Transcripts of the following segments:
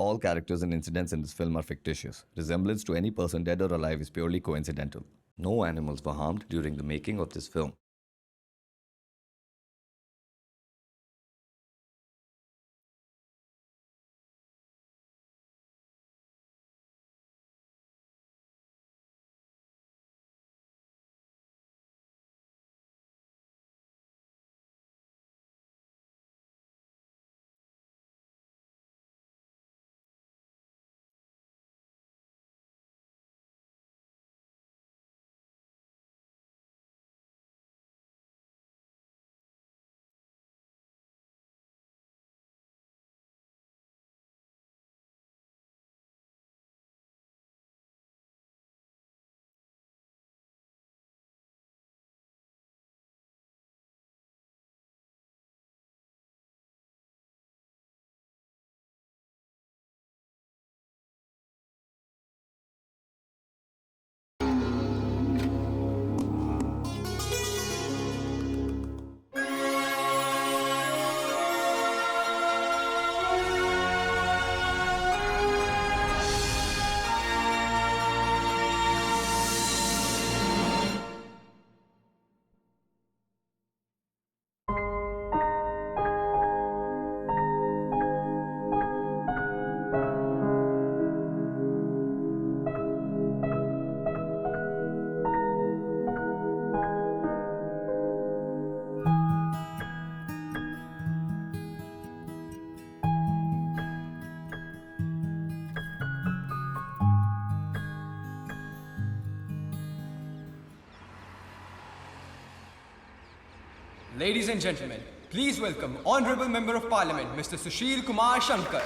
All characters and incidents in this film are fictitious. Resemblance to any person dead or alive is purely coincidental. No animals were harmed during the making of this film. Ladies and gentlemen, please welcome Honorable Member of Parliament, Mr. Sushil Kumar Shankar.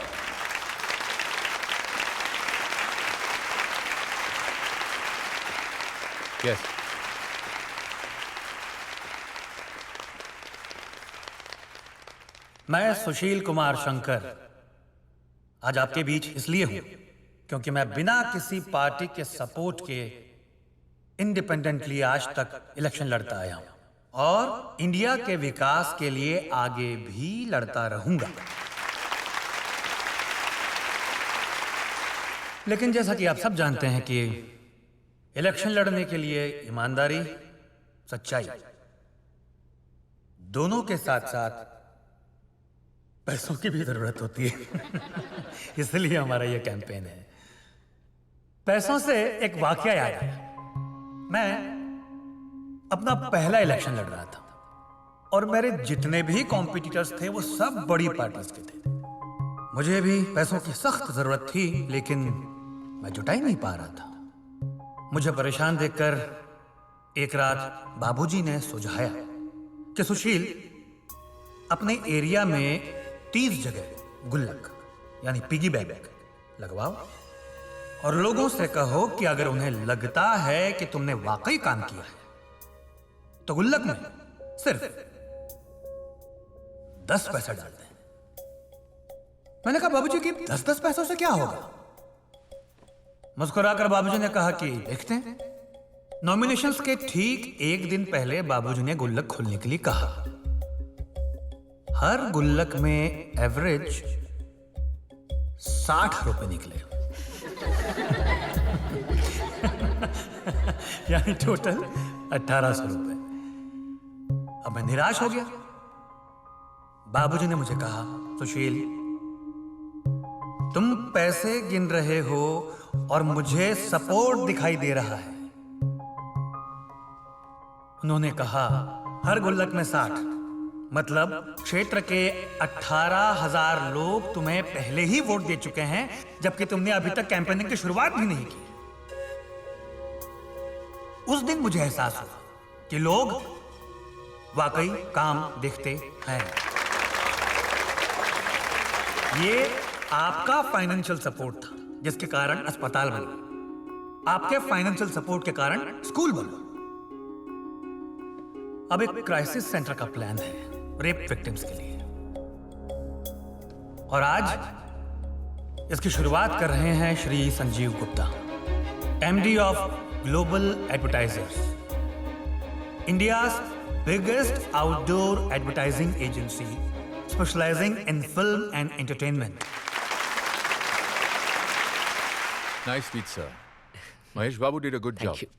Yes. मैं सुशील कुमार शंकर आज आपके बीच इसलिए हूं क्योंकि मैं बिना किसी party के सपोर्ट के इंडिपेंडेंटली आज तक इलेक्शन लड़ता आया हूं और इंडिया के विकास के लिए आगे भी लड़ता रहूंगा। लेकिन जैसा कि आप सब जानते हैं कि इलेक्शन लड़ने के लिए ईमानदारी, सच्चाई दोनों के साथ साथ पैसों की भी जरूरत होती है। इसलिए हमारा यह कैंपेन है। पैसों से एक वाकया याद आया। मैं अपना पहला इलेक्शन लड़ रहा था और मेरे जितने भी कॉम्पिटिटर्स थे वो सब बड़ी पार्टीज के थे। मुझे भी पैसों की सख्त जरूरत थी लेकिन मैं जुटा ही नहीं पा रहा था। मुझे परेशान देखकर एक रात बाबूजी ने सुझाया कि सुशील अपने एरिया में 30 जगह गुल्लक यानी पिगी बैंक लगवाओ और लोगों से कहो कि अगर उन्हें लगता है कि तुमने वाकई काम किया है तो गुल्लक में सिर्फ 10 पैसे डाल दें। मैंने कहा बाबूजी कि 10-10 पैसों से क्या होगा? मुस्कुराकर बाबूजी ने कहा कि देखते हैं। नॉमिनेशंस के ठीक एक दिन पहले बाबूजी ने गुल्लक खोलने के लिए कहा। हर गुल्लक में एवरेज 60 रुपए निकले। यानी टोटल 1800 रुपए। अब मैं निराश हो गया। बाबूजी ने मुझे कहा, सुशील तुम पैसे गिन रहे हो और मुझे सपोर्ट दिखाई दे रहा है। उन्होंने कहा हर गुल्लक में 60 मतलब क्षेत्र के 18,000 लोग तुम्हें पहले ही वोट दे चुके हैं जबकि तुमने अभी तक कैंपेनिंग की शुरुआत भी नहीं की। उस दिन मुझे एहसास हुआ कि लोग वाकई काम देखते हैं। ये आपका फाइनेंशियल सपोर्ट था जिसके कारण अस्पताल बना, आपके फाइनेंशियल सपोर्ट के कारण स्कूल बना। अब एक क्राइसिस सेंटर का प्लान है रेप विक्टिम्स के लिए और आज इसकी शुरुआत कर रहे हैं Shri Sanjeev Gupta, MD of global advertisers, India's biggest outdoor advertising agency specializing in film and entertainment. Nice speech, sir. Mahesh Babu did a good job. Thank you.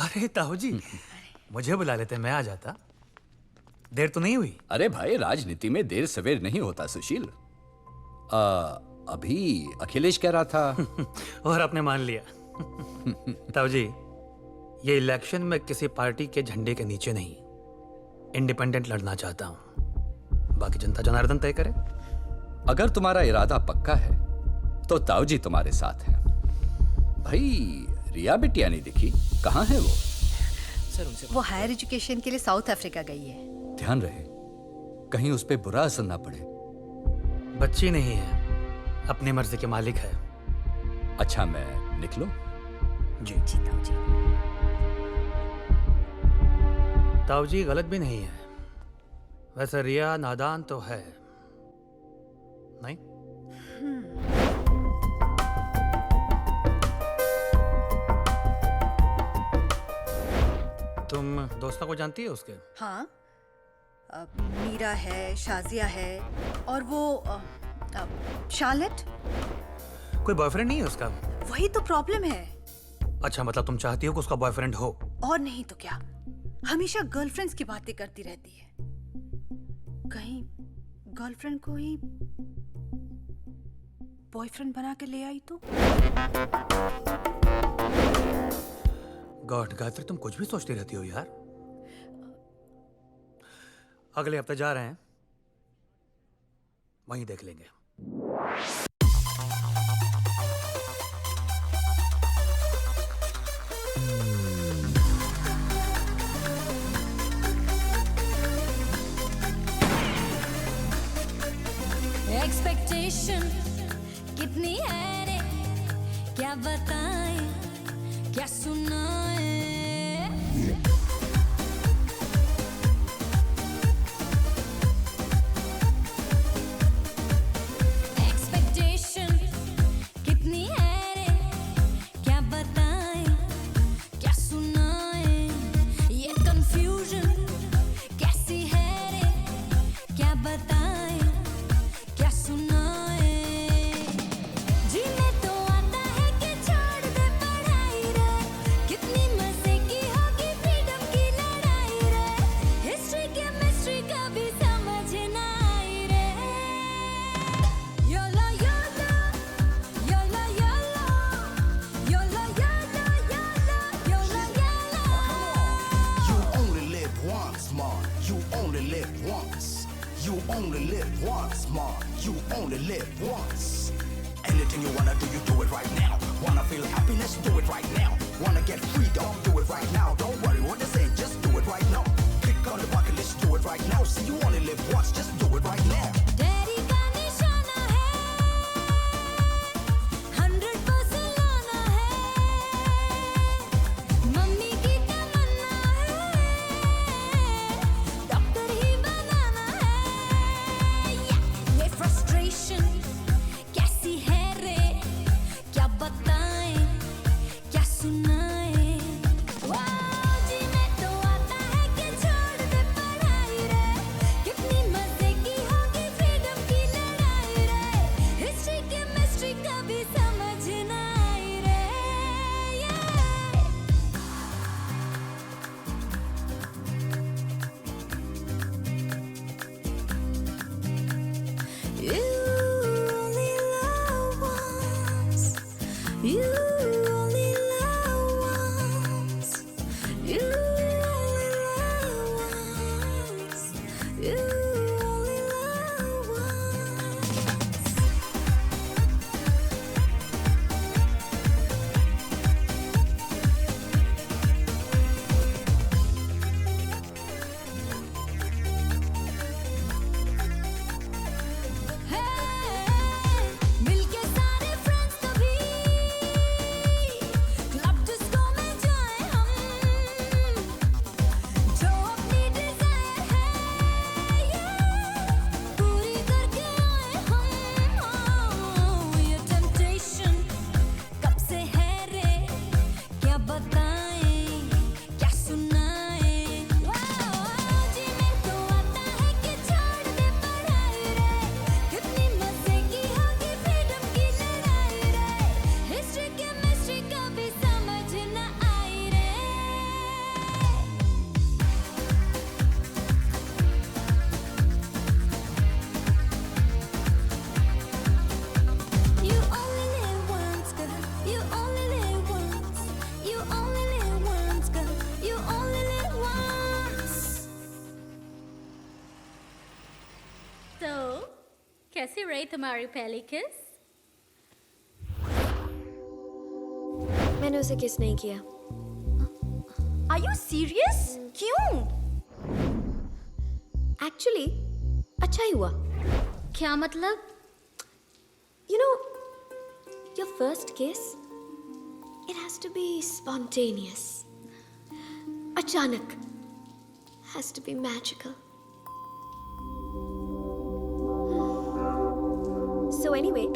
अरे ताऊ जी, मुझे बुला लेते, मैं आ जाता। देर तो नहीं हुई? अरे भाई, राजनीति में देर सवेर नहीं होता सुशील। अभी अखिलेश कह रहा था। और आपने मान लिया। ताऊ जी, ये इलेक्शन में किसी पार्टी के झंडे के नीचे नहीं, इंडिपेंडेंट लड़ना चाहता हूं। बाकी जनता जनार्दन तय करे। अगर तुम्हारा इरादा पक्का है तो ताऊ जी तुम्हारे साथ हैं। भाई, रिया बिटिया नहीं दिखी, कहाँ है वो? वो हायर एजुकेशन के लिए साउथ अफ्रीका गई है। ध्यान रहे, कहीं उस पे बुरा असर ना पड़े। बच्ची नहीं है, अपनी मर्जी के मालिक है। अच्छा, मैं निकलूं? जी जी ताऊ जी। ताऊ जी, गलत भी नहीं है। वैसे रिया नादान तो है नहीं? तुम दोस्तों को जानती है उसके? हाँ, मीरा है, शाजिया है, और वो शार्लेट। कोई बॉयफ्रेंड नहीं है उसका? वही तो प्रॉब्लम है। अच्छा, मतलब तुम चाहती हो कि उसका बॉयफ्रेंड हो? और नहीं तो क्या, हमेशा गर्लफ्रेंड्स की बातें करती रहती है। कहीं गर्लफ्रेंड को ही बॉयफ्रेंड बना के ले आई तो? गॉड गायत्री, तुम कुछ भी सोचती रहती हो यार। अगले हफ्ते जा रहे हैं, वहीं देख लेंगे। एक्सपेक्टेशन कितनी है रे, क्या बताएं, क्या सुनाएं। एक्सपेक्टेशन कितनी है रे, क्या बताएं, क्या सुनाएं। ये कंफ्यूजन कैसी है रे, क्या बताएं, क्या सुनाएं। जी में तो आता है कि छोड़ दे पढ़ाई रे, कितनी मजे की होगी फ्रीडम की लड़ाई रे। हिस्ट्री केमिस्ट्री का भी समझ ना आई रे। योला योला योला योला योला योला योला योला। You only live once, ma. You only live once. You only live once, ma. You only live once. Anything you wanna do, you do it right now. Wanna feel happiness, do it right now. Wanna get freedom, do it right now. Don't worry what they say, just do it right now. Click on the bucket list, do it right now. See, you only live once, just do it right now. Daddy का निशाना है, 100% लाना है। Mummy की तमन्ना है, doctor ही बनाना है। ये frustration कैसी है रे, क्या बताएं, क्या सुनाएं। जी में तो आता है कि छोड़ दे पढ़ाई रे, कितनी मजे की होगी फ्रीडम की लड़ाई रे। हिस्ट्री केमिस्ट्री का भी समझ ना आई रे। You only love once. You only love once. You only love once. You only love once. मिलके सारे फ्रेंड्स कभी रही तुम्हारी पहली किस? मैंने उसे किस नहीं किया। Are you serious? क्यों? एक्चुअली अच्छा ही हुआ। क्या मतलब? You know, your first kiss, it has to be spontaneous. अचानक, has to be magical. So anyway,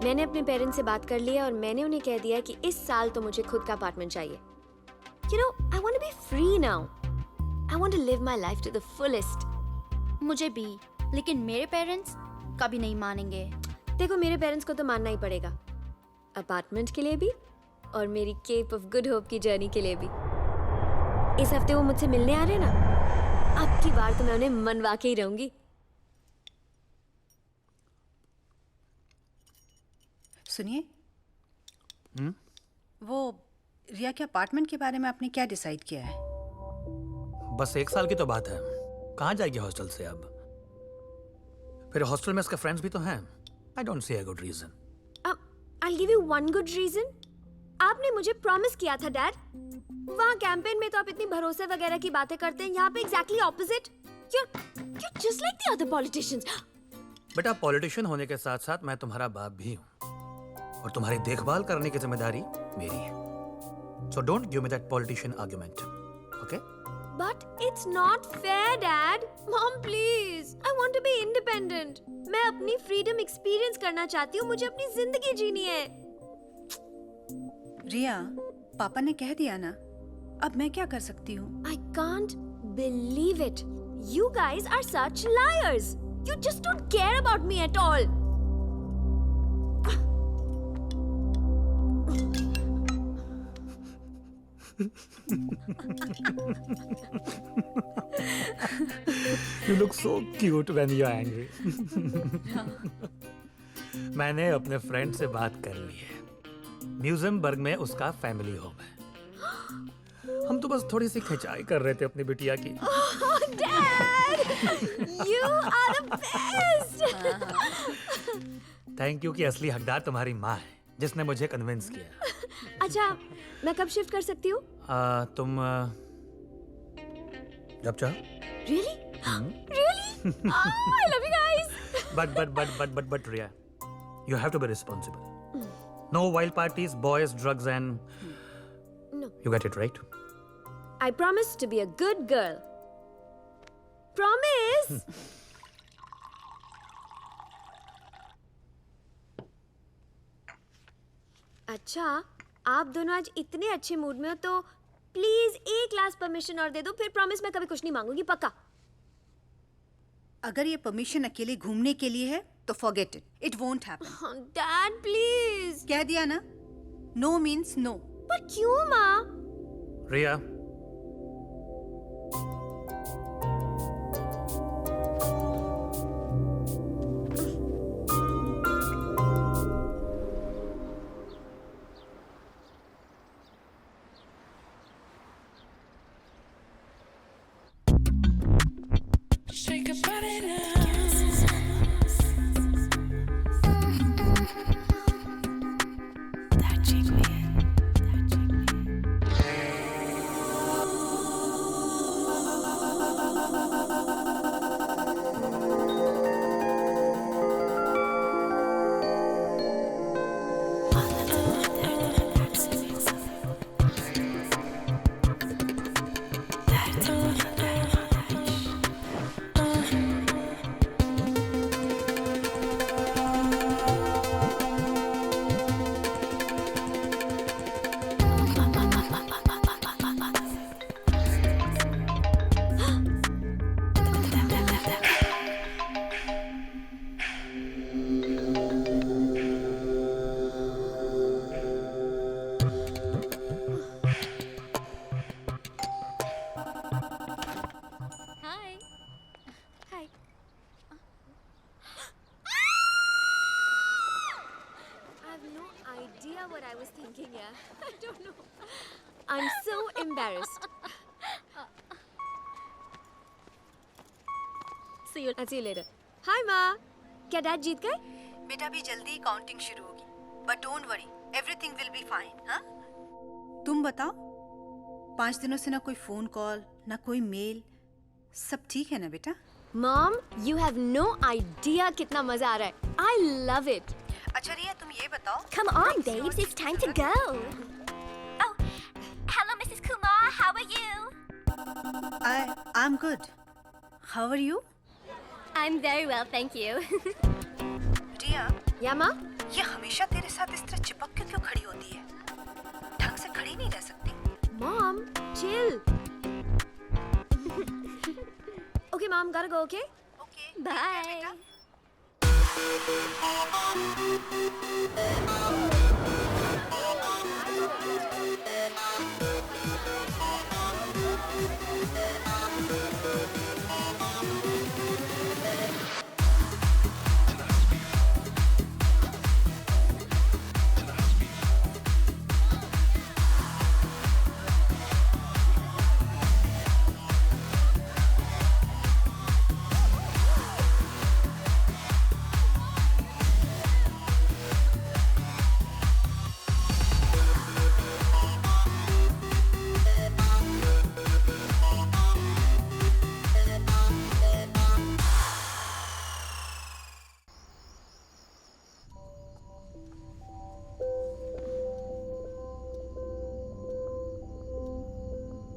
मैंने अपने पेरेंट्स से बात कर लिया और मैंने उन्हें कह दिया कि इस साल तो मुझे खुद का अपार्टमेंट चाहिए। You know, I want to be free now. I want to live my life to the fullest. मुझे भी, लेकिन मेरे पेरेंट्स कभी नहीं मानेंगे। देखो मेरे पेरेंट्स को तो मानना ही पड़ेगा, अपार्टमेंट के लिए भी और मेरी केप ऑफ गुड होप की जर्नी के लिए भी। इस हफ्ते वो मुझसे मिलने आ रहे हैं ना, अब की बार तो मैं उन्हें मनवा के ही रहूंगी। सुनिए, वो रिया के अपार्टमेंट के बारे में आपने क्या डिसाइड किया है? बस 1 साल की तो बात है, कहाँ जाएगी हॉस्टल से अब? फिर हॉस्टल में उसके फ्रेंड्स भी तो हैं। I don't see a good reason. I'll give you one good reason. आपने मुझे प्रॉमिस किया था डैड। वहाँ कैंपेन में तो आप इतनी भरोसे वगैरह की बातें करते हैं, यहाँ पे exactly opposite. You're just like the other politicians. बेटा, पॉलिटिशियन होने के साथ साथ मैं तुम्हारा बाप भी हूँ और तुम्हारी देखभाल करने की जिम्मेदारी मेरी है। So don't give me that politician argument, okay? But it's not fair, Dad. Mom, please. I want to be independent. मैं अपनी freedom experience करना चाहती हूँ। मुझे अपनी जिंदगी जीनी है। रिया, पापा ने कह दिया ना, अब मैं क्या कर सकती हूँ? I can't believe it. You guys are such liars. You just don't care about me at all. You look so cute when you're angry. मैंने अपने फ्रेंड से बात कर ली है। म्यूजियमबर्ग में उसका फैमिली होम है। हम तो बस थोड़ी सी खिंचाई कर रहे थे अपनी बिटिया की। Oh, Dad! You are the best! Thank you कि असली हकदार तुम्हारी माँ है, जिसने मुझे कन्विंस किया। अच्छा, मैं कब शिफ्ट कर सकती हूँ? तुम जब चाहो। Really? Really? Oh, I love you guys! But Riya, you have to be responsible. No wild parties, boys, drugs and... No. You get it right? I promise to be a good girl. Promise! अच्छा, आप दोनों आज इतने अच्छे mood में हो तो please एक लास्ट परमिशन और दे दो, फिर प्रॉमिस मैं कभी कुछ नहीं मांगूंगी, पक्का। अगर ये परमिशन अकेले घूमने के लिए है तो forget it, it won't happen. Dad please. कह दिया ना, नो मीन्स नो। पर क्यों माँ? रिया, what I was thinking, yeah. I don't know. I'm so embarrassed. See you later. Hi, Ma. क्या डैड जीत गए? बेटा भी जल्दी ही काउंटिंग शुरू होगी, but don't worry, everything will be fine. हाँ, तुम बताओ, 5 दिनों से ना कोई फोन कॉल ना कोई मेल, सब ठीक है ना बेटा? Mom, you have no idea कितना मजा आ रहा है। I love it. अच्छा रिया, तुम ये बताओ। Come on, babes, it's time to go. Oh, hello, Mrs. Kumar. How are you? I'm good. How are you? I'm very well, thank you. रिया, या माँ? ये हमेशा तेरे साथ इस तरह चिपक के क्यों खड़ी होती है? ढंग से खड़ी नहीं रह सकती। Mom, chill. Okay, mom, gotta go, okay? Okay. Bye.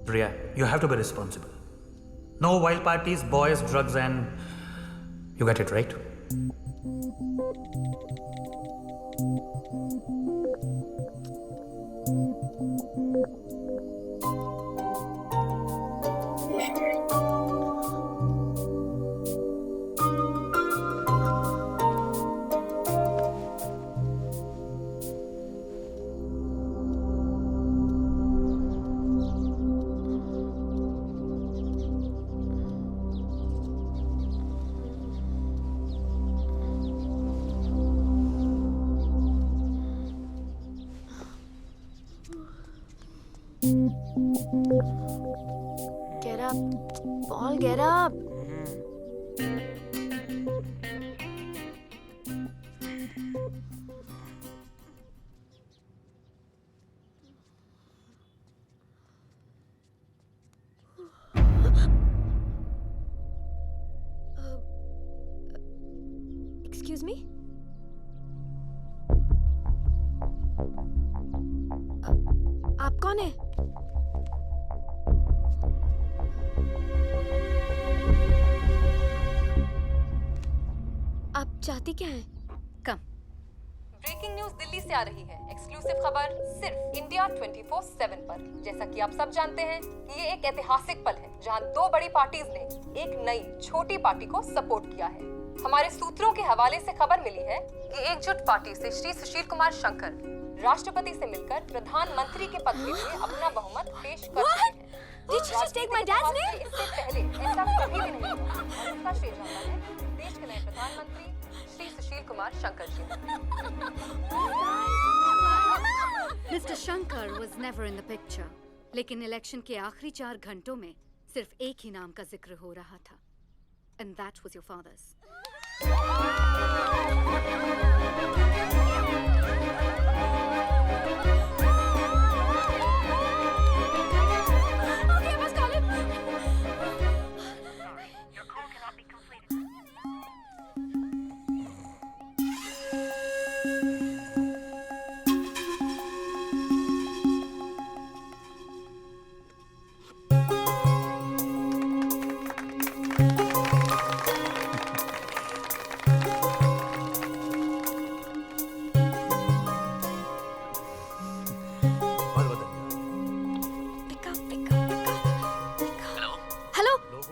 Priya, you have to be responsible. No wild parties, boys, drugs, and you get it right. Get up. Paul, get up. Excuse me? आप कौन है? आप चाहती क्या हैं? कम। Breaking news Delhi से आ रही है। एक्सक्लूसिव खबर सिर्फ इंडिया 24/7 पर। जैसा कि आप सब जानते हैं कि ये एक ऐतिहासिक पल है जहां दो बड़ी पार्टीज ने एक नई छोटी पार्टी को सपोर्ट किया है। हमारे सूत्रों के हवाले से खबर मिली है कि एकजुट पार्टी से श्री सुशील कुमार शंकर राष्ट्रपति से मिलकर प्रधानमंत्री के पद के लिए अपना बहुमत पेश कर चुके हैं। Did you just take my dad's name? इससे पहले ऐसा कभी भी नहीं हुआ। और इसका श्रेय जाता है देश के नए प्रधानमंत्री Shri Sushil Kumar Shankar ji. Mr. Shankar was never in the picture, लेकिन इलेक्शन के आखिरी 4 घंटों में सिर्फ एक ही नाम का जिक्र हो रहा था, and that was your father's. Okay, I must call him. Your call cannot be completed.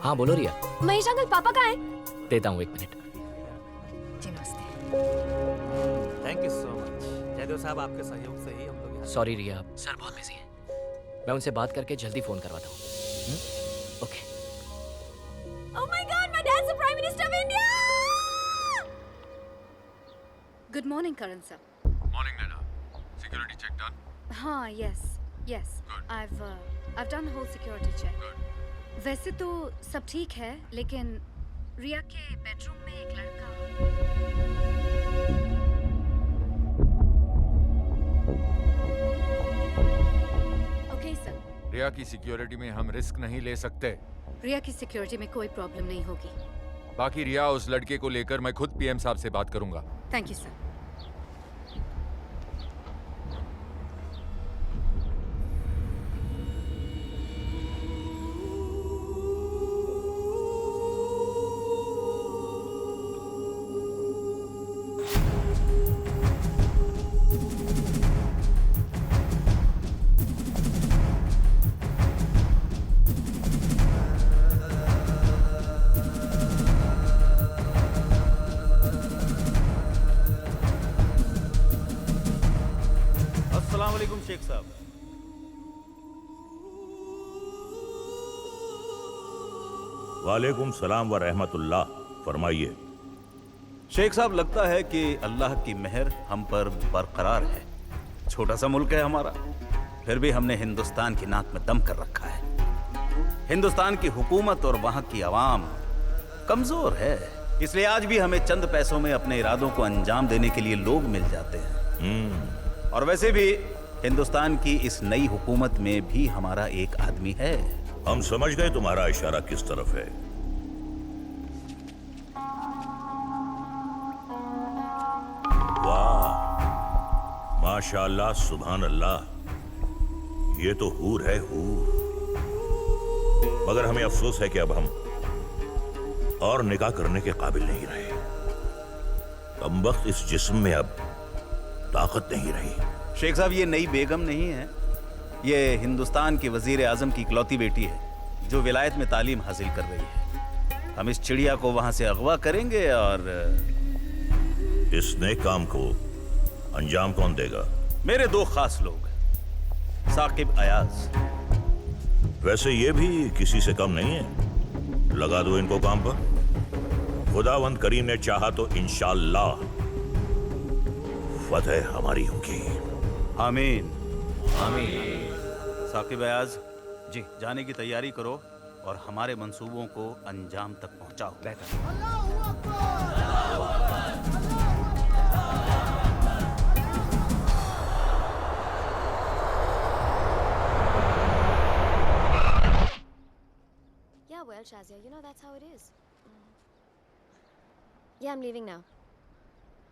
हाँ बोलो रिया। महेश अंकल, पापा कहाँ हैं? देता हूँ 1 मिनट। जी नमस्ते। Thank you so much Jaidev साहब, आपके सहयोग से ही हम लोग यहाँ। सॉरी रिया, सर बहुत बिजी हैं। मैं उनसे बात करके जल्दी फोन करवाता हूँ। Okay. Oh my God, my dad's the Prime Minister of India! Good morning, Karan sir. Morning, Nana. Security check done? हाँ, yes. Good. I've done the whole security check. Good. वैसे तो सब ठीक है, लेकिन रिया के बेडरूम में एक लड़का ओके सर। रिया की सिक्योरिटी में हम रिस्क नहीं ले सकते। रिया की सिक्योरिटी में कोई प्रॉब्लम नहीं होगी। बाकी रिया उस लड़के को लेकर मैं खुद पीएम साहब से बात करूंगा। Thank you sir. अस्सलाम वालेकुम शेख साहब। वालेकुम सलाम व रहमतुल्लाह। फरमाइए। शेख साहब, लगता है कि अल्लाह की मेहर हम पर बरकरार है। छोटा सा मुल्क है हमारा, फिर भी हमने हिंदुस्तान की नाक में दम कर रखा है। हिंदुस्तान की हुकूमत और वहां की आवाम कमजोर है, इसलिए आज भी हमें चंद पैसों में अपने इरादों को अंजाम देने के लिए लोग मिल जाते हैं। और वैसे भी हिंदुस्तान की इस नई हुकूमत में भी हमारा एक आदमी है। हम समझ गए तुम्हारा इशारा किस तरफ है। वाह, माशाअल्लाह, सुभान अल्लाह, ये तो हूर है, हूर। मगर हमें अफसोस है कि अब हम और निकाह करने के काबिल नहीं रहे। कमबख्त इस जिस्म में अब ताकत नहीं रही। शेख साहब, ये नई बेगम नहीं है, ये हिंदुस्तान के वजीर आजम की इकलौती बेटी है जो विलायत में तालीम हासिल कर रही है। हम इस चिड़िया को वहां से अगवा करेंगे और इस नेक काम को अंजाम कौन देगा? मेरे दो खास लोग, साकिब अयाज। वैसे ये भी किसी से कम नहीं है। लगा दो इनको काम पर। खुदावंद करीम ने चाहा तो इंशाअल्लाह फतह हमारी होगी। आमीन आमीन। साकिब अयाज जी, जाने की तैयारी करो और हमारे मंसूबों को अंजाम तक पहुंचाओ। Yeah, well, Shazia, you know that's how it is. Yeah, I'm leaving now.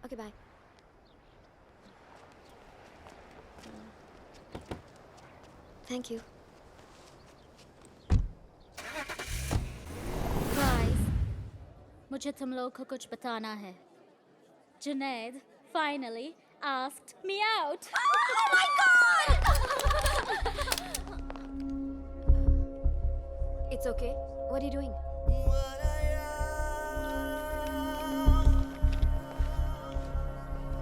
Okay, bye. Thank you. Guys, मुझे तुम लोग को कुछ बताना है। Junaid finally asked me out. Oh my God! It's okay. What are you doing?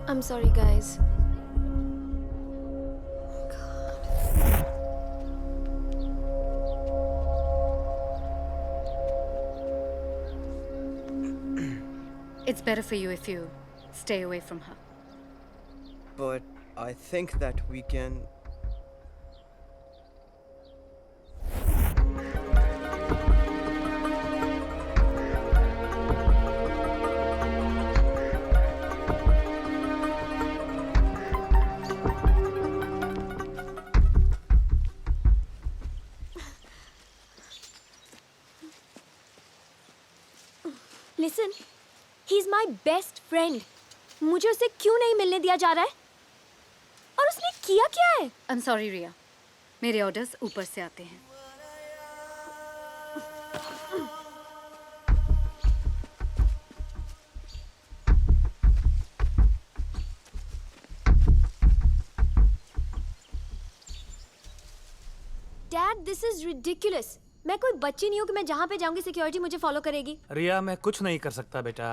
I'm sorry, guys. It's better for you if you stay away from her. But I think that we can. Listen, he's my best friend. मुझे उसे क्यों नहीं मिलने दिया जा रहा है? और उसने किया क्या है? I'm sorry, रिया। मेरे ऑर्डर्स ऊपर से आते हैं। Dad, this is ridiculous. मैं कोई बच्ची नहीं हूँ कि मैं जहाँ पे जाऊंगी सिक्योरिटी मुझे फॉलो करेगी। रिया, मैं कुछ नहीं कर सकता बेटा,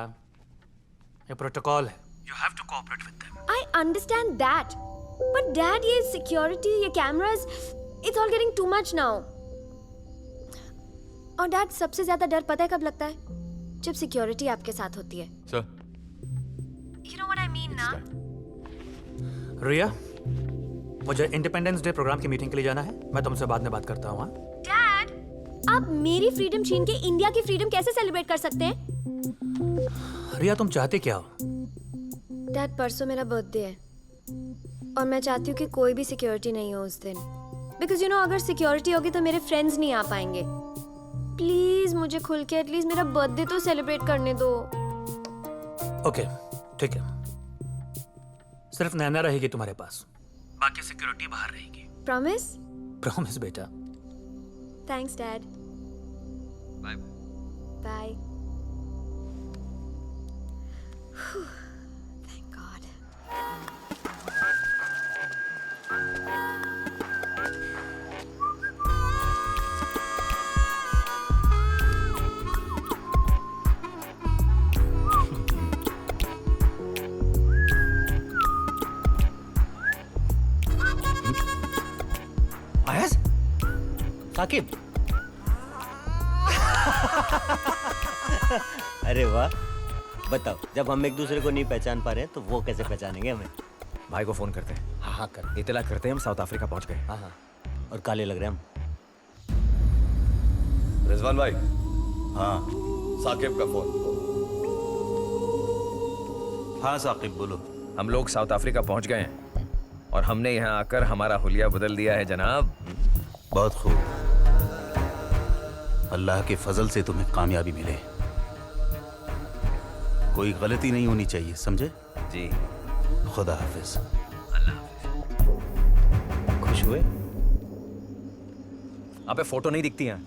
ये प्रोटोकॉल है। You have to cooperate with them. I understand that, but Dad, ये सिक्योरिटी, ये cameras, it's all getting too much now. और Dad, सबसे ज्यादा डर पता है कब लगता है? जब सिक्योरिटी आपके साथ होती है। Sir. You know what I mean, ना? रिया, मुझे इंडिपेंडेंस डे प्रोग्राम की मीटिंग के लिए जाना है। मैं तुमसे बाद में बात करता हूँ। Dad, आप मेरी फ्रीडम छीन के इंडिया की फ्रीडम कैसे सेलिब्रेट कर सकते हैं? रिया, तुम चाहते क्या हो? डैड, परसों मेरा बर्थडे है। और मैं चाहती हूँ कि कोई भी सिक्योरिटी नहीं हो उस दिन, बिकॉज यू नो अगर सिक्योरिटी होगी तो मेरे फ्रेंड्स नहीं आ पाएंगे। प्लीज मुझे खुल के एटलीस्ट मेरा बर्थडे तो सेलिब्रेट करने दो। ओके ठीक है, सिर्फ नैना रहेगी तुम्हारे पास, बाकी सिक्योरिटी बाहर रहेगी। प्रॉमिस? प्रॉमिस बेटा। Thanks dad. Bye bye. आयस? साकिब। अरे वाह, बताओ जब हम एक दूसरे को नहीं पहचान पा रहे हैं तो वो कैसे पहचानेंगे हमें? भाई को फोन करते हैं। हाँ हाँ कर। इतला करते हैं हम साउथ अफ्रीका पहुंच गए। हाँ हाँ, और काले लग रहे हैं हम। रिजवान भाई। हाँ साकिब का फोन। हाँ साकिब बोलो। हम लोग साउथ अफ्रीका पहुंच गए हैं और हमने यहाँ आकर हमारा हुलिया बदल दिया है जनाब। बहुत खूब, अल्लाह के फजल से तुम्हें कामयाबी मिले, कोई गलती नहीं होनी चाहिए, समझे? जी। खुदा हाफिज। अल्लाह हाफिज। खुश हुए? अबे फोटो नहीं दिखती हैं।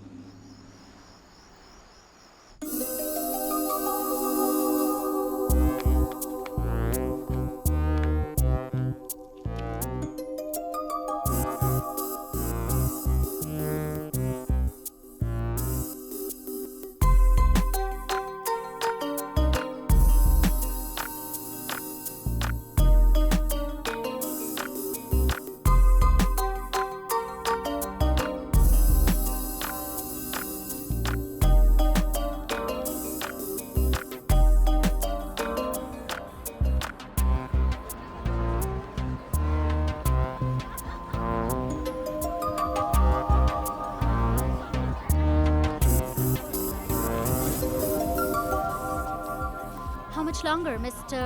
How much longer, Mr.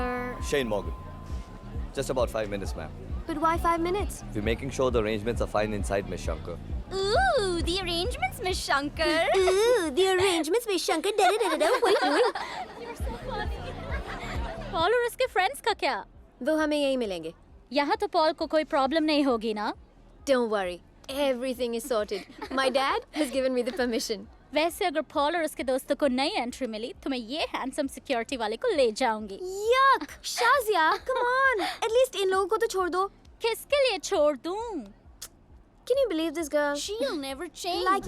Shane Morgan. Just about 5 minutes, ma'am. But why 5 minutes? We're making sure the arrangements are fine inside, Miss Shankar. Ooh, the arrangements, Miss Shankar. Ooh, the arrangements with Shankar. What are you doing? You're so funny. Paul और उसके friends का क्या? वो हमें यहीं मिलेंगे। यहाँ तो पॉल को कोई प्रॉब्लम नहीं होगी ना? Don't worry, everything is sorted. My dad has given me the permission. वैसे अगर पॉल और उसके दोस्तों को नई एंट्री मिली तो मैं ये हैंडसम सिक्योरिटी वाले को ले जाऊंगी। Yuck! Shazia, come on. At least इन लोगों को तो छोड़ दो। किसके लिए छोड़ दूं? Can you believe this girl? She'll never change. Like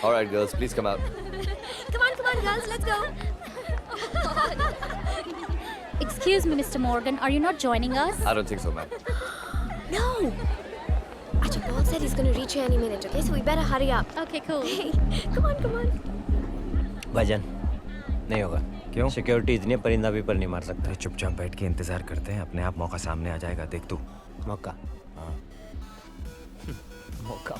All right, girls, please come out. Come on, girls, let's go. Excuse me, Mr. Morgan, are you not joining us? I don't think so, ma'am. No. Acha, Paul said he's going to reach here any minute, okay? So we better hurry up. Okay, cool. Hey, come on. भाईजान, नहीं होगा। क्यों? Security इतनी परिंदा भी पर नहीं मार सकता। चुपचाप बैठ के इंतजार करते हैं, अपने आप मौका सामने आ जाएगा, देख तू। मौका? हाँ। मौका।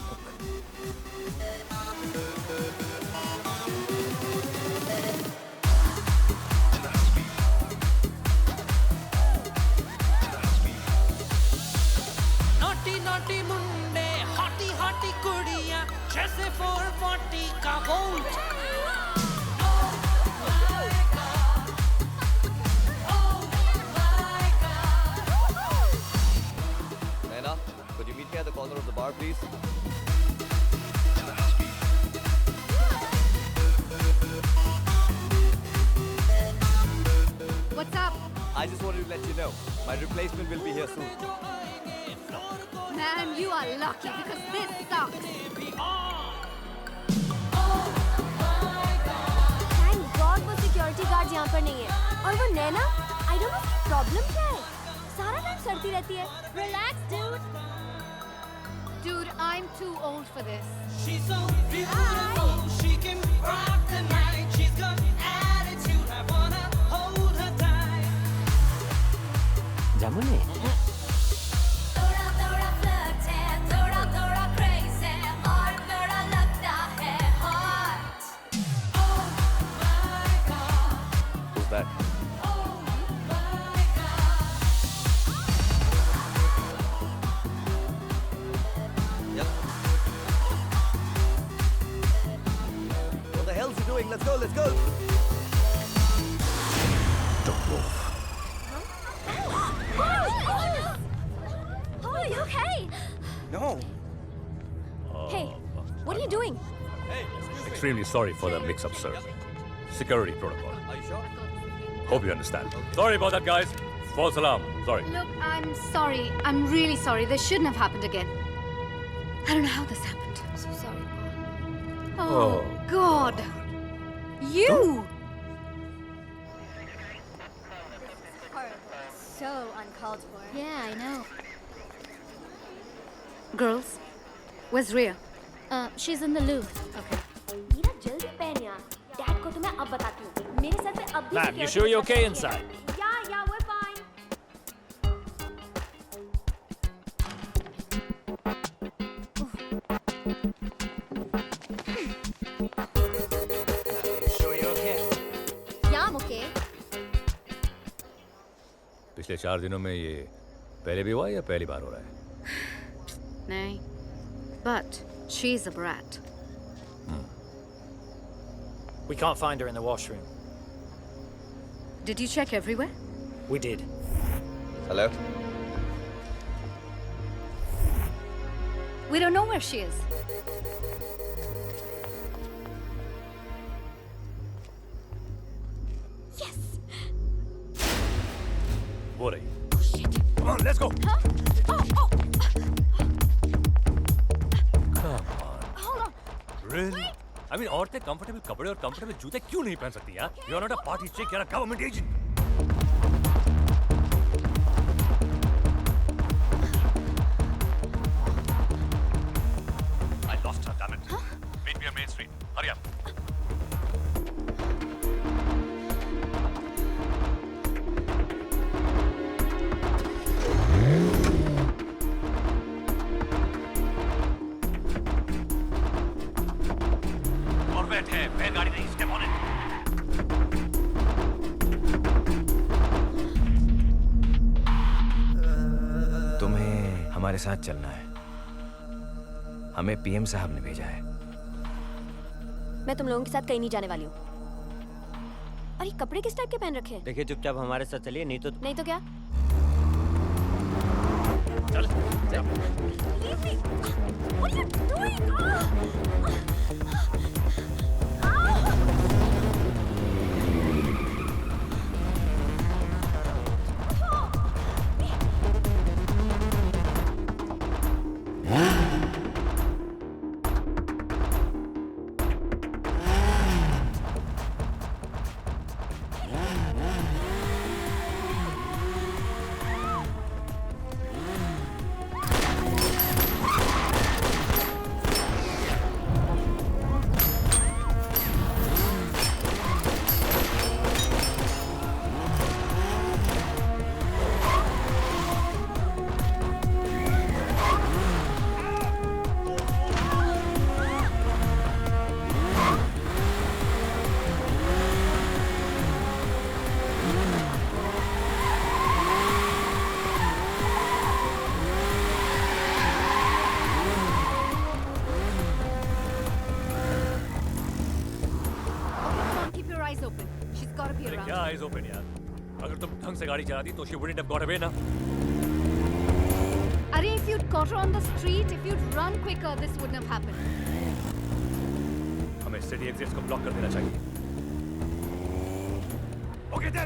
नोटी मुंडे, हॉटी कुड़ियां, जैसे 440 का volt. Naina, could you meet me at the corner of the bar, please? What's up? I just wanted to let you know, my replacement will be here soon. Man, you are lucky because this sucks. Thank God वो security guards यहाँ पर नहीं है। और वो नैना, I don't know उसकी problem क्या है? सारा टाइम सड़ती रहती है। Relax, dude. Dude, I'm too old for this. She's so beautiful, she can rock the night. She's got attitude, I wanna hold her tight. जामुन है? Who's that? let's go, let's go. Don't move. Oh, are you okay? No. Hey, what are you doing? Extremely sorry for the mix-up, sir. Security protocol. Are you sure? Hope you understand. Sorry about that, guys. False alarm. Sorry. Look, I'm sorry. I'm really sorry. This shouldn't have happened again. I don't know how this happened. I'm so sorry. Oh, God. You! So uncalled for. Yeah, I know. Girls, where's Rhea? She's in the loo. Okay. Meera जल्दी पहन यार। Dad को तो मैं अब बताती हूँ। मेरे सर पे अब भी Ma'am, you sure you're okay inside? Yeah, we're fine. Sure you're okay? Yeah, I'm okay. पिछले 4 दिनों में ये पहले भी हुआ या पहली बार हो रहा है? Nay. But she's a brat. We can't find her in the washroom. Did you check everywhere? We did. Hello? We don't know where she is. Yes. वो रही. Come on, let's go. Come on. Hold on. Really? I mean, औरतें comfortable कपड़े और comfortable जूते क्यों नहीं पहन सकती यार? You're not a party chick, you're a government agent. I lost her, damn it. Meet me on Main Street. Hurry up. Corvette है, बैलगाड़ी नहीं, step on it. तुम्हें हमारे साथ चलना है। हमें पीएम साहब ने भेजा है। मैं तुम लोगों के साथ कहीं नहीं जाने वाली हूँ। और ये कपड़े किस टाइप के पहन रखे हैं? देखिए चुपचाप हमारे साथ चलिए, नहीं तो क्या? चल। Leave me! What are you doing? Keep your eyes open. She's got to be अरे around. क्या eyes open यार? अगर तुम ढंग से गाड़ी चलाती तो she wouldn't have got away ना. Arey, if you'd caught her on the street, if you'd run quicker, this wouldn't have happened. हमें सिटी एग्जिट्स को ब्लॉक कर देना चाहिए. ओके दे.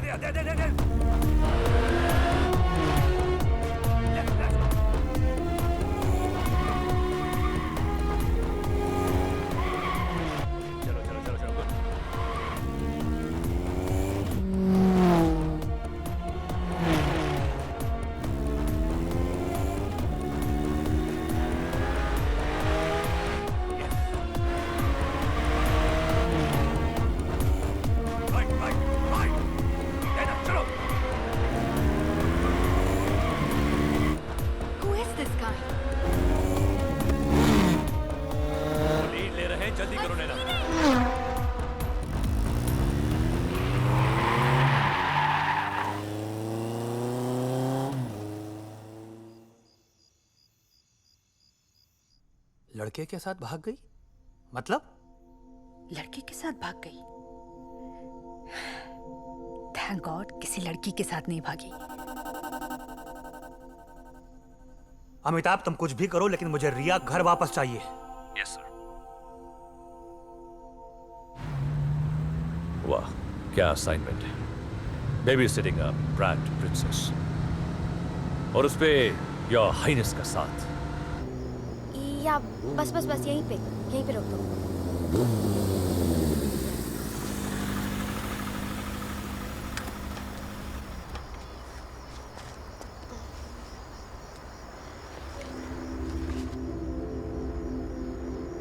चलो. Who is this guy? Lead ले रहे हैं, जल्दी करो नैना. लड़के के साथ भाग गई? मतलब? लड़के के साथ भाग गई? थैंक गॉड किसी लड़की के साथ नहीं भागी। अमिताभ तुम कुछ भी करो लेकिन मुझे रिया घर वापस चाहिए। Yes sir. वाह क्या असाइनमेंट है। Baby sitting a brand princess और उस पे योर हाइनेस का साथ। या बस बस बस यहीं पे रोक दो।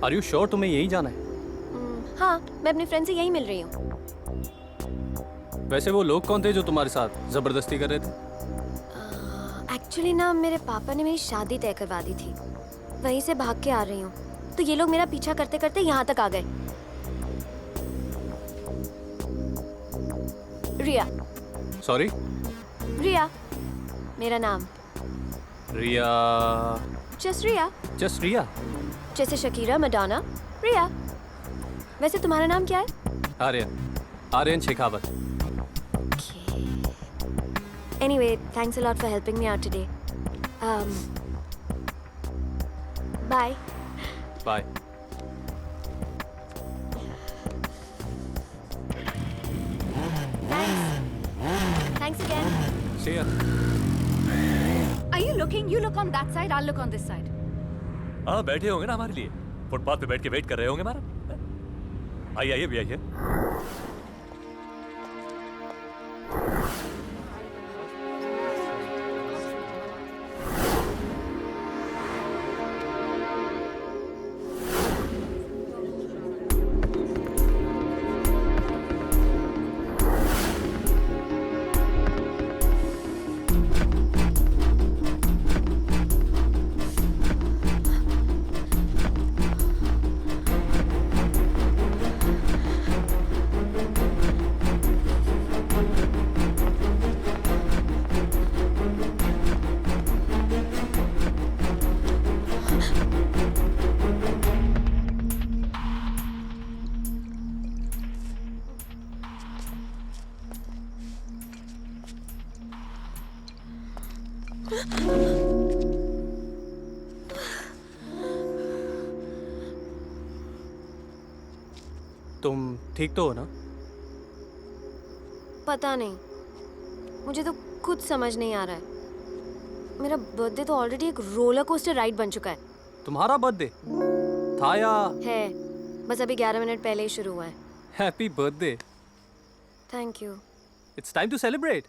आर यू श्योर तुम्हें यही जाना है? हाँ, मैं अपने फ्रेंड से यहीं मिल रही हूँ। वैसे वो लोग कौन थे जो तुम्हारे साथ जबरदस्ती कर रहे थे? एक्चुअली ना मेरे पापा ने मेरी शादी तय करवा दी थी, वहीं से भाग के आ रही हूँ, तो ये लोग मेरा पीछा करते करते यहाँ तक आ गए। रिया। सॉरी? रिया मेरा नाम। रिया? जस्ट रिया। जस्ट रिया? जैसे शकीरा, मडोना, रिया। वैसे तुम्हारा नाम क्या है? Aryan Shekhawat. Anyway, thanks a lot for helping me out today. Bye. Bye. Thanks again. See ya. Are you looking? You look on that side, I'll look on this side. हाँ बैठे होंगे ना हमारे लिए, फुटपाथ पे बैठ के वेट कर रहे होंगे हमारा। आइए भी आइए। तुम ठीक तो हो ना? पता नहीं, मुझे तो खुद समझ नहीं आ रहा है। मेरा बर्थडे तो ऑलरेडी एक रोलर कोस्टर राइड बन चुका है। तुम्हारा बर्थडे था या है? बस अभी 11 मिनट पहले ही शुरू हुआ है। Happy birthday. Thank you. It's time to celebrate.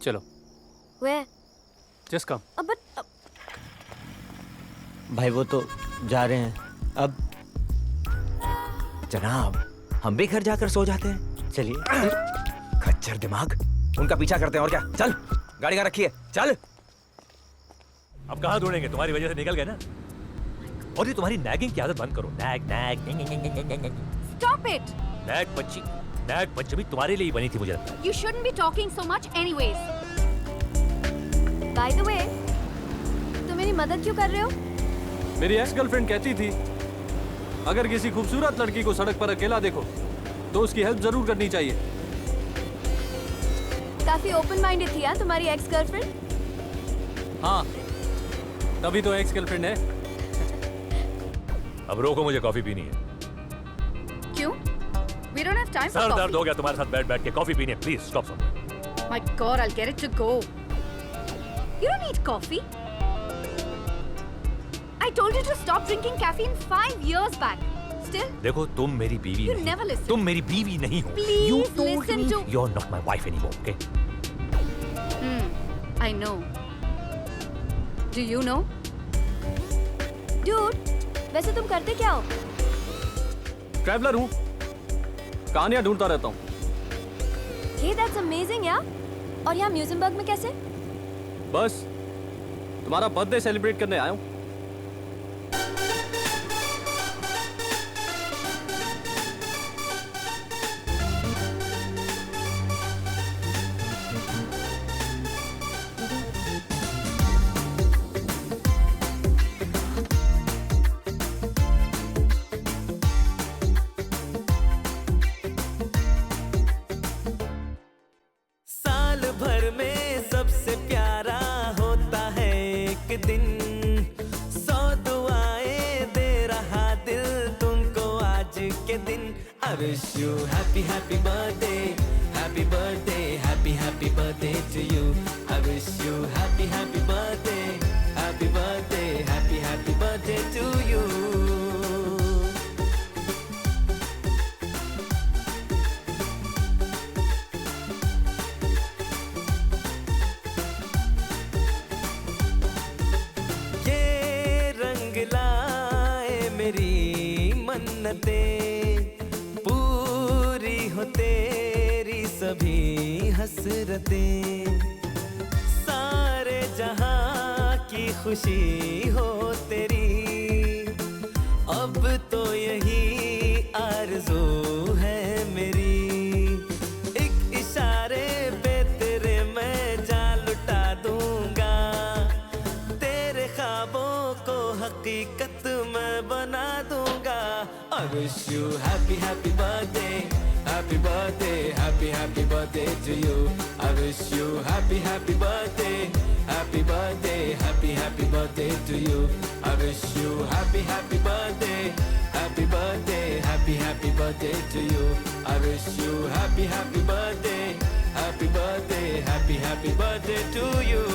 चलो। Where? Just come. But भाई वो तो जा रहे हैं अब। जनाब हम भी घर जाकर सो जाते हैं। चलिए। खच्चर दिमाग, उनका पीछा करते हैं और क्या। चल गाड़ी का रखिए, चल। अब कहाँ ढूंढेंगे, तुम्हारी वजह से निकल गए ना। और ये तुम्हारी नैगिंग की आदत बंद करो। नैग। Stop it! नैग पंचमी तुम्हारे लिए ही बनी थी मुझे लगता है। You shouldn't be talking so much anyways. By the way, तुम मेरी मदद क्यों कर रहे हो? मेरी एक्स गर्लफ्रेंड कहती थी अगर किसी खूबसूरत लड़की को सड़क पर अकेला देखो तो उसकी हेल्प जरूर करनी चाहिए। काफी ओपन माइंडेड थी यार तुम्हारी एक्स गर्लफ्रेंड। हाँ, तभी तो एक्स गर्लफ्रेंड है। अब रोको, मुझे कॉफी पीनी है। क्यों? We don't have time for sir coffee. दर्द हो गया तुम्हारे साथ बैठ के। कॉफी पीनी है, please stop somewhere. My God, I'll get it to go. You don't need coffee. I told you to stop drinking caffeine 5 years back. Still? देखो तुम मेरी बीवी You नहीं। never listen. तुम मेरी बीवी नहीं हो। Please You told listen me to. You're not my wife anymore, okay? I know. Do you know? Dude, वैसे तुम करते क्या हो? ट्रैवलर हूँ, कहानियां ढूंढता रहता हूँ। Hey, that's amazing यार। और यहाँ म्यूजियमबर्ग में कैसे? बस तुम्हारा बर्थडे सेलिब्रेट करने आया हूँ। उम्र में सबसे प्यारा होता है एक दिन 100 दुआएं दे रहा दिल तुमको आज के दिन I wish you happy happy birthday happy birthday happy birthday to you I wish you happy happy birthday happy birthday to you मन्नतें पूरी हो तेरी सभी हसरतें सारे जहां की खुशी हो तेरी अब तो यही आरज़ू है मेरी एक इशारे पे तेरे मैं जान लुटा दूंगा तेरे ख्वाबों को हकीकत मैं बना दूंगा I wish you happy birthday happy birthday to you I wish you happy birthday happy birthday to you I wish you happy birthday happy birthday to you I wish you happy birthday happy birthday to you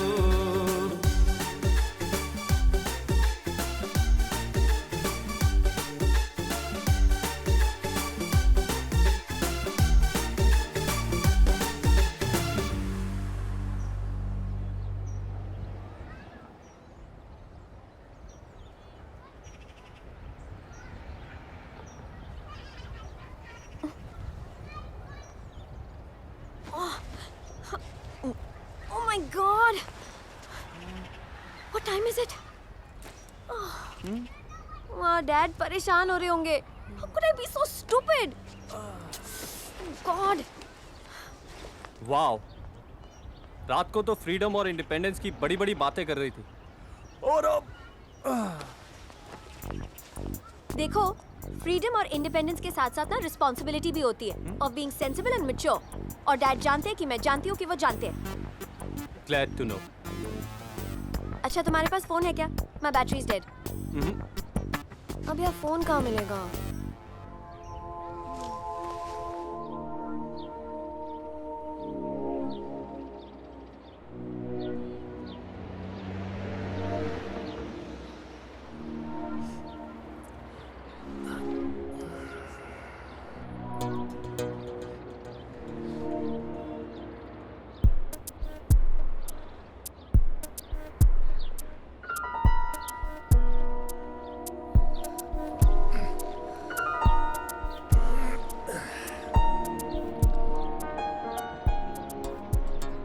dad परेशान हो रहे होंगे How could I be so stupid? God. Wow, रात को तो freedom और independence की बड़ी बड़ी बातें कर रही थी और अब देखो, फ्रीडम और इंडिपेंडेंस के साथ साथ ना रिस्पॉन्सिबिलिटी भी होती है of being sensible and mature और डैड जानते हैं कि मैं जानती हूँ कि वो जानते हैं ग्लैड टू नो अच्छा तुम्हारे पास फोन है क्या? माय बैटरी इज डेड अब यार फोन कहाँ मिलेगा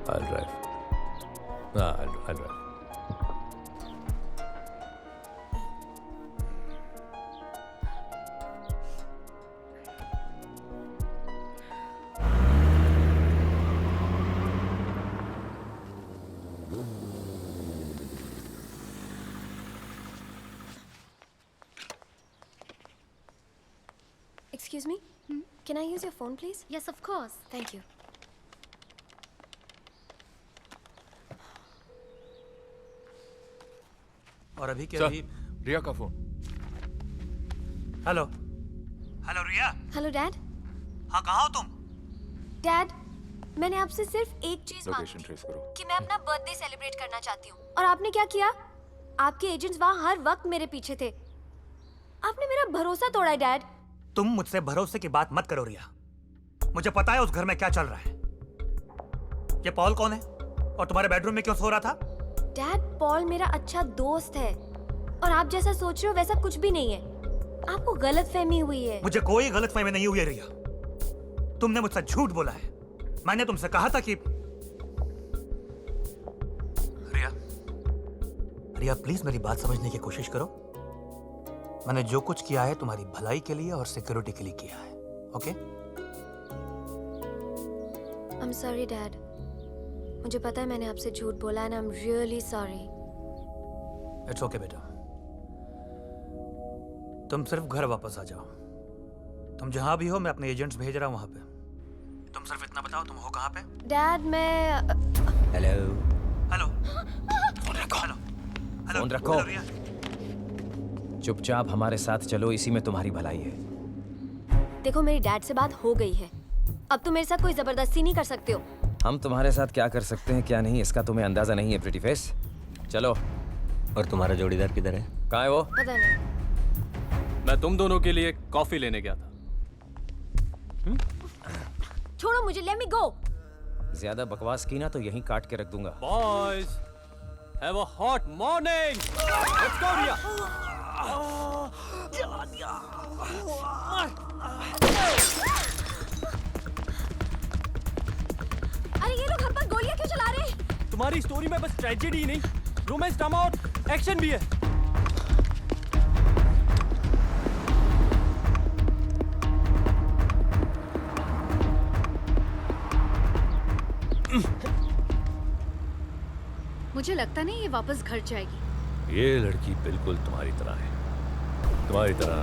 I'll drive. I'll drive. Excuse me? Can I use your phone, please? Yes, of course. Thank you. और अभी क्या अभी रिया का फोन हेलो हेलो रिया हेलो डैड हाँ कहाँ हो तुम डैड मैंने आपसे सिर्फ एक चीज मांगी लोकेशन ट्रेस करो कि मैं अपना बर्थडे सेलिब्रेट करना चाहती हूँ और आपने क्या किया आपके एजेंट्स वहाँ हर वक्त मेरे पीछे थे आपने मेरा भरोसा तोड़ा है डैड तुम मुझसे भरोसे की बात मत करो रिया मुझे पता है उस घर में क्या चल रहा है ये पॉल कौन है और तुम्हारे बेडरूम में क्यों सो रहा था डैड पॉल मेरा अच्छा दोस्त है और आप जैसा सोच रहे हो वैसा कुछ भी नहीं है आपको गलतफहमी हुई है मुझे कोई गलतफहमी नहीं हुई है रिया तुमने मुझसे झूठ बोला है मैंने तुमसे कहा था कि रिया रिया प्लीज मेरी बात समझने की कोशिश करो मैंने जो कुछ किया है तुम्हारी भलाई के लिए और सिक्योरिटी के लिए किया है okay I am sorry dad मुझे पता है मैंने आपसे झूठ बोला and I am really sorry it's okay बेटा तुम सिर्फ घर वापस आ जाओ तुम जहां भी हो मैं अपने एजेंट्स भेज रहा हूं वहां पे तुम सिर्फ इतना बताओ तुम हो कहां पे डैड मैं हेलो हेलो फोन रखो हेलो फोन रखो चुपचाप हमारे साथ चलो, इसी में तुम्हारी भलाई है। देखो मेरी डैड से बात हो गई है, अब तुम मेरे साथ कोई जबरदस्ती नहीं कर सकते हो। हम तुम्हारे साथ क्या कर सकते हैं क्या नहीं इसका तुम्हें अंदाजा नहीं है प्रिटी फेस। चलो। और तुम्हारा जोड़ीदार किधर है? कहाँ है वो? पता नहीं। मैं तुम दोनों के लिए कॉफी लेने गया था। छोड़ो मुझे, लेट मी गो। ज्यादा बकवास की ना तो यहीं काट के रख दूंगा। Boys have a hot morning. Let's go Riya. अरे ये लोग हम पर गोलियां क्यों चला रहे हैं? तुम्हारी स्टोरी में बस ट्रेजेडी ही नहीं, रोमांस, ड्रामा और एक्शन भी है। मुझे लगता नहीं ये वापस घर जाएगी। ये लड़की बिल्कुल तुम्हारी तरह है, तुम्हारी तरह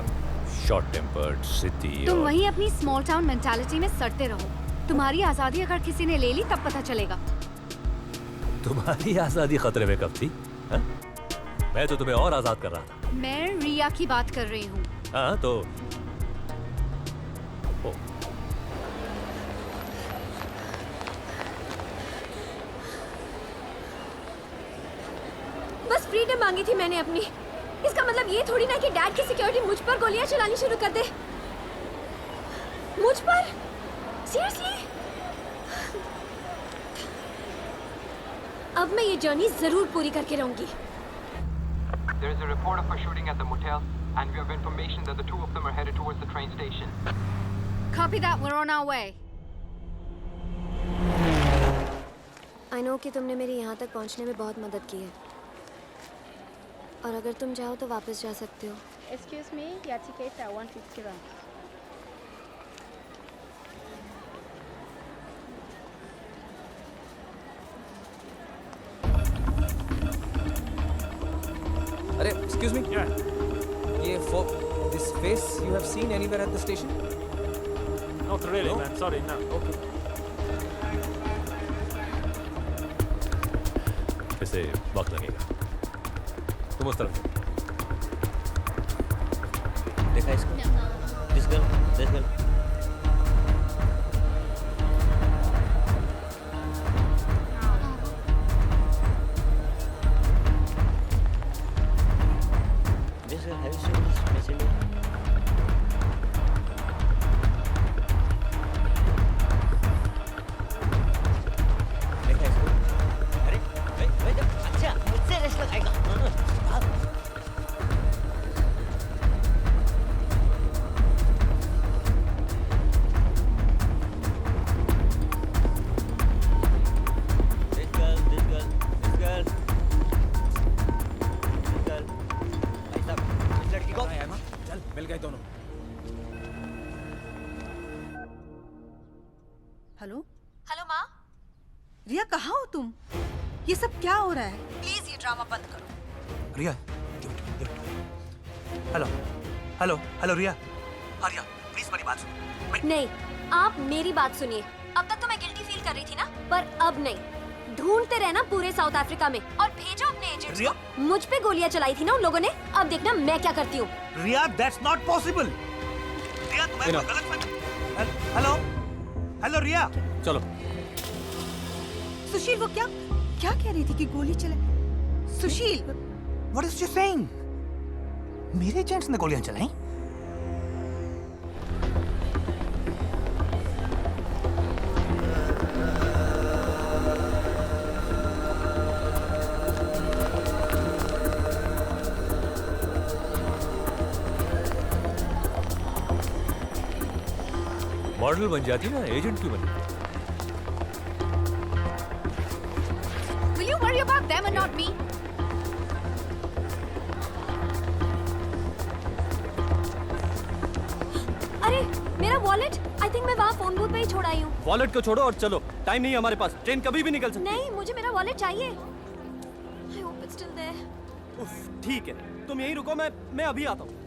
शॉर्ट टेम्पर्ड, सिद्धि। तुम वहीं अपनी स्मॉल टाउन मेंटालिटी में सड़ते रहो। तुम्हारी आजादी अगर किसी ने ले ली तब पता चलेगा। तुम्हारी आजादी खतरे में कब थी? हा? मैं तो तुम्हें और आजाद कर रहा था। मैं रिया की बात कर रही हूँ। हाँ तो बस फ्रीडम मांगी थी मैंने अपनी। इसका मतलब ये थोड़ी ना कि डैड की सिक्योरिटी मुझ पर गोलियां चलानी शुरू कर दे। मुझ पर? सीरियसली? अब मैं ये जर्नी जरूर पूरी करके रहूंगी। There is a report of a shooting at the motel, and we have information that the two of them are headed towards the train station. Copy that. We're on our way. I know कि तुमने मेरी यहाँ तक पहुँचने में बहुत मदद की है, और अगर तुम चाहो तो वापस जा सकते हो। Excuse me, your ticket are 150 rand. अरे एक्सक्यूज मी, ये this face you have seen anywhere at the station? Not really, man. Sorry, no. Okay. इसे वक्त लगेगा। तुम उस तरफ। देखा इसको? This girl. This girl, have you seen this messenger? देखा इसको? अरे, अच्छा, मुझसे रेस लगाएगा। हेलो हेलो माँ। रिया, कहाँ हो तुम? ये सब क्या हो रहा है? प्लीज ये ड्रामा बंद करो। रिया, हेलो रिया। रिया, प्लीज मेरी बात सुनो। नहीं, आप मेरी बात सुनिए। अब तक तो मैं गिल्टी फील कर रही थी ना, पर अब नहीं। ढूंढते रहना पूरे साउथ अफ्रीका में और भेजो अपने एजेंट्स को। मुझ पे गोलियां चलाई थी ना उन लोगों ने, अब देखना मैं क्या करती हूँ। रिया, दैट्स नॉट पॉसिबल। रिया, तुम्हें गलत। हेलो रिया। चलो। सुशील, वो क्या कह रही थी कि गोली चले? सुशील, व्हाट इज शी सेइंग? मेरे एजेंट्स ने गोलियां चलाई? मॉडल बन जाती ना, एजेंट क्यों बनी? Will you worry about them and not me? अरे मेरा वॉलेट, आई थिंक मैं वहाँ फोन बूथ पे ही छोड़ आई हूँ। वॉलेट को छोड़ो और चलो, टाइम नहीं है हमारे पास, ट्रेन कभी भी निकल सकती है। नहीं, मुझे मेरा वॉलेट चाहिए। I hope it's still there. उफ, ठीक है, तुम यहीं रुको, मैं अभी आता हूँ।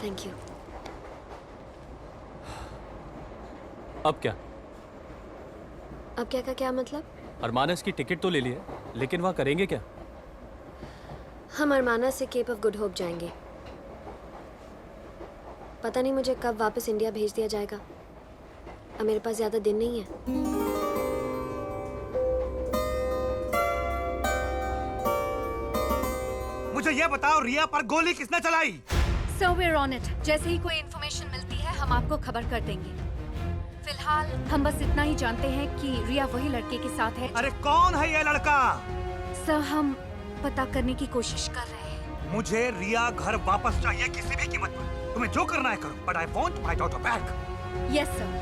Thank you. अब क्या? अब क्या का क्या मतलब? अरमानस की टिकट तो ले ली है, लेकिन वहाँ करेंगे क्या? हम अरमाना से केप ऑफ गुड होप जाएंगे। पता नहीं मुझे कब वापस इंडिया भेज दिया जाएगा। अब मेरे पास ज्यादा दिन नहीं है। मुझे ये बताओ, रिया पर गोली किसने चलाई? So we're on it. जैसे ही कोई इन्फॉर्मेशन मिलती है हम आपको खबर कर देंगे। फिलहाल हम बस इतना ही जानते हैं कि रिया वही लड़के के साथ है। अरे कौन है ये लड़का? सर हम पता करने की कोशिश कर रहे हैं। मुझे रिया घर वापस चाहिए किसी भी कीमत पर। तुम्हें जो करना है करो, but I want my daughter back. Yes sir.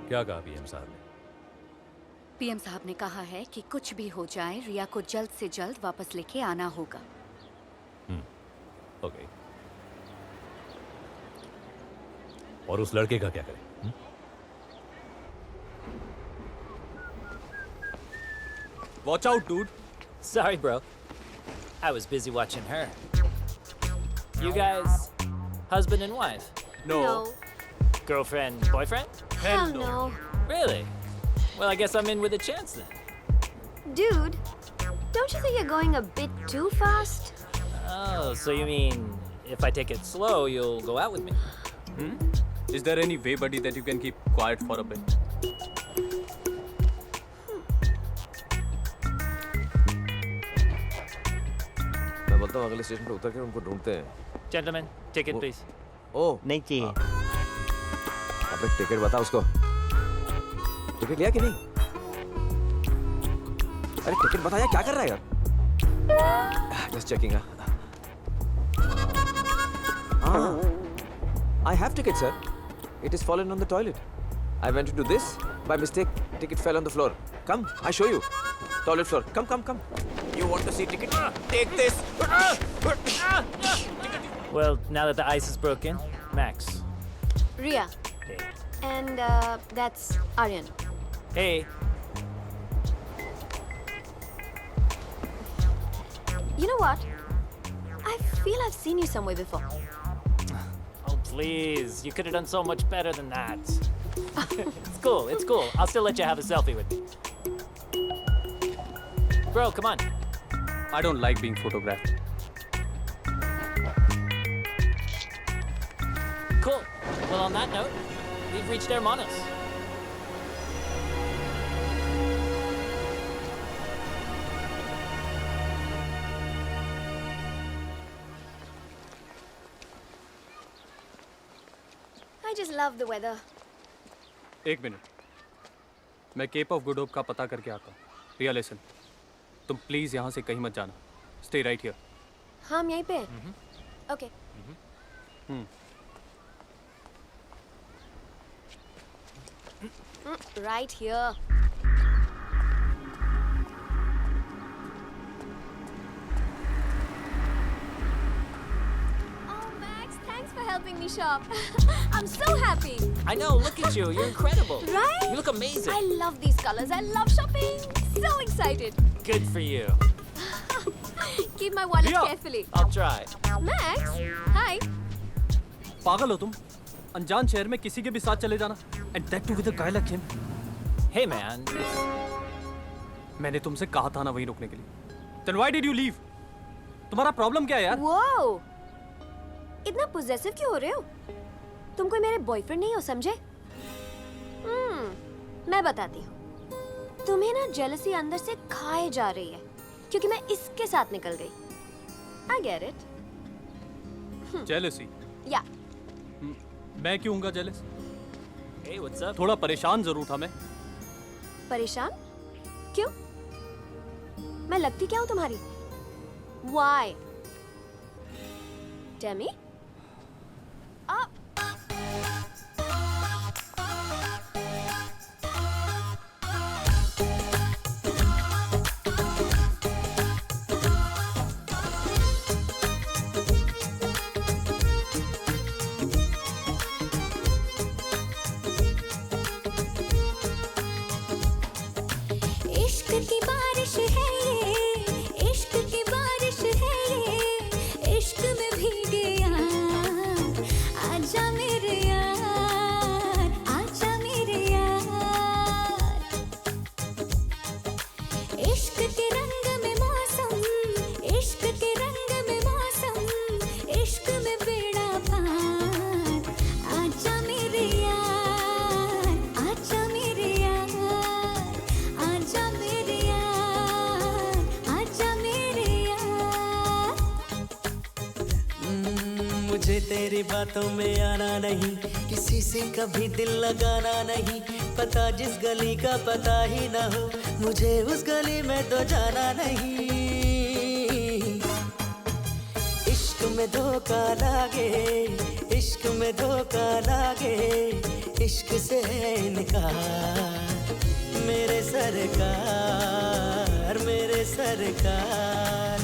क्या कहा पीएम साहब ने? पीएम साहब ने कहा है कि कुछ भी हो जाए रिया को जल्द से जल्द वापस लेके आना होगा। ओके। और उस लड़के का क्या करें? Watch out, dude. Sorry, bro. I was busy watching her. You guys, husband and wife? No. Girlfriend, boyfriend? Hell no. Really? Well, I guess I'm in with a chance then. Dude, don't you think you're going a bit too fast? Oh, so you mean if I take it slow, you'll go out with me? Is there any way, buddy, that you can keep quiet for a bit? मैं बोलता हूँ अगले station पे उतर के उनको ढूंढते हैं। Gentlemen, ticket please. ओह नहीं चाहिए। अबे टिकट बता उसको। टिकट लिया कि नहीं? अरे टिकट बता यार, क्या कर रहा है यार? Just checking. I have ticket, sir. It is fallen on the toilet. I went to do this by mistake. Ticket fell on the floor. Come, I show you. Toilet floor. Come, come, come. You want to see ticket? Take this. Well, now that the ice is broken, Max. Ria. And that's Aryan. Hey. You know what? I feel I've seen you somewhere before. Oh, please. You could have done so much better than that. It's cool. It's cool. I'll still let you have a selfie with me. Bro, come on. I don't like being photographed. Cool. Well, on that note, we've reached Hermanos. I just love the weather. एक minute, मैं cap of good hope का पता करके आता हूँ। रिया listen, तुम please यहाँ से कहीं मत जाना। Stay right here. हाँ, हम यहीं पे। Okay. Right here. Oh, Max, thanks for helping me shop. I'm so happy. I know. Look at you. You're incredible. Right? You look amazing. I love these colors. I love shopping. So excited. Good for you. Keep my wallet Ria. carefully. I'll try. Max, hi. पागल हो तुम? अनजान शहर में किसी के भी साथ चले जाना। And that too with a guy like him. Hey, man. मैंने तुमसे कहा था ना वहीं रुकने के लिए। Then why did you leave? तुम्हारा प्रॉब्लम क्या है यार? Whoa! इतना possessive क्यों हो रहे हो? तुम कोई मेरे बॉयफ्रेंड नहीं हो, समझे? मैं बताती हूँ। तुम्हें ना जेलसी अंदर से खाए जा रही है, क्योंकि मैं इसके साथ निकल गई। I get it. जेलसी? या मैं क्यों हूँगा जेलस? Hey, what's up? थोड़ा परेशान जरूर था मैं। परेशान? क्यों? मैं लगती क्या हूँ तुम्हारी? Why? Tell me? इश्क की बारिश है ये, इश्क की बारिश है ये, इश्क में भीगे यार, आजा मेरे यार, आजा मेरे यार। इश्क के रंग में मौसम, इश्क के रंग में मौसम, इश्क में बेड़ा पार, आजा मेरे यार, आजा मेरे यार, आजा मेरे यार, आजा मेरे यार। मुझे तेरी बातों में आना नहीं, किसी से कभी दिल लगाना नहीं, पता जिस गली का पता ही ना हो, मुझे उस गली में तो जाना नहीं। इश्क में धोखा लागे, इश्क में धोखा लागे, इश्क से है इनकार, मेरे सरकार, मेरे सरकार।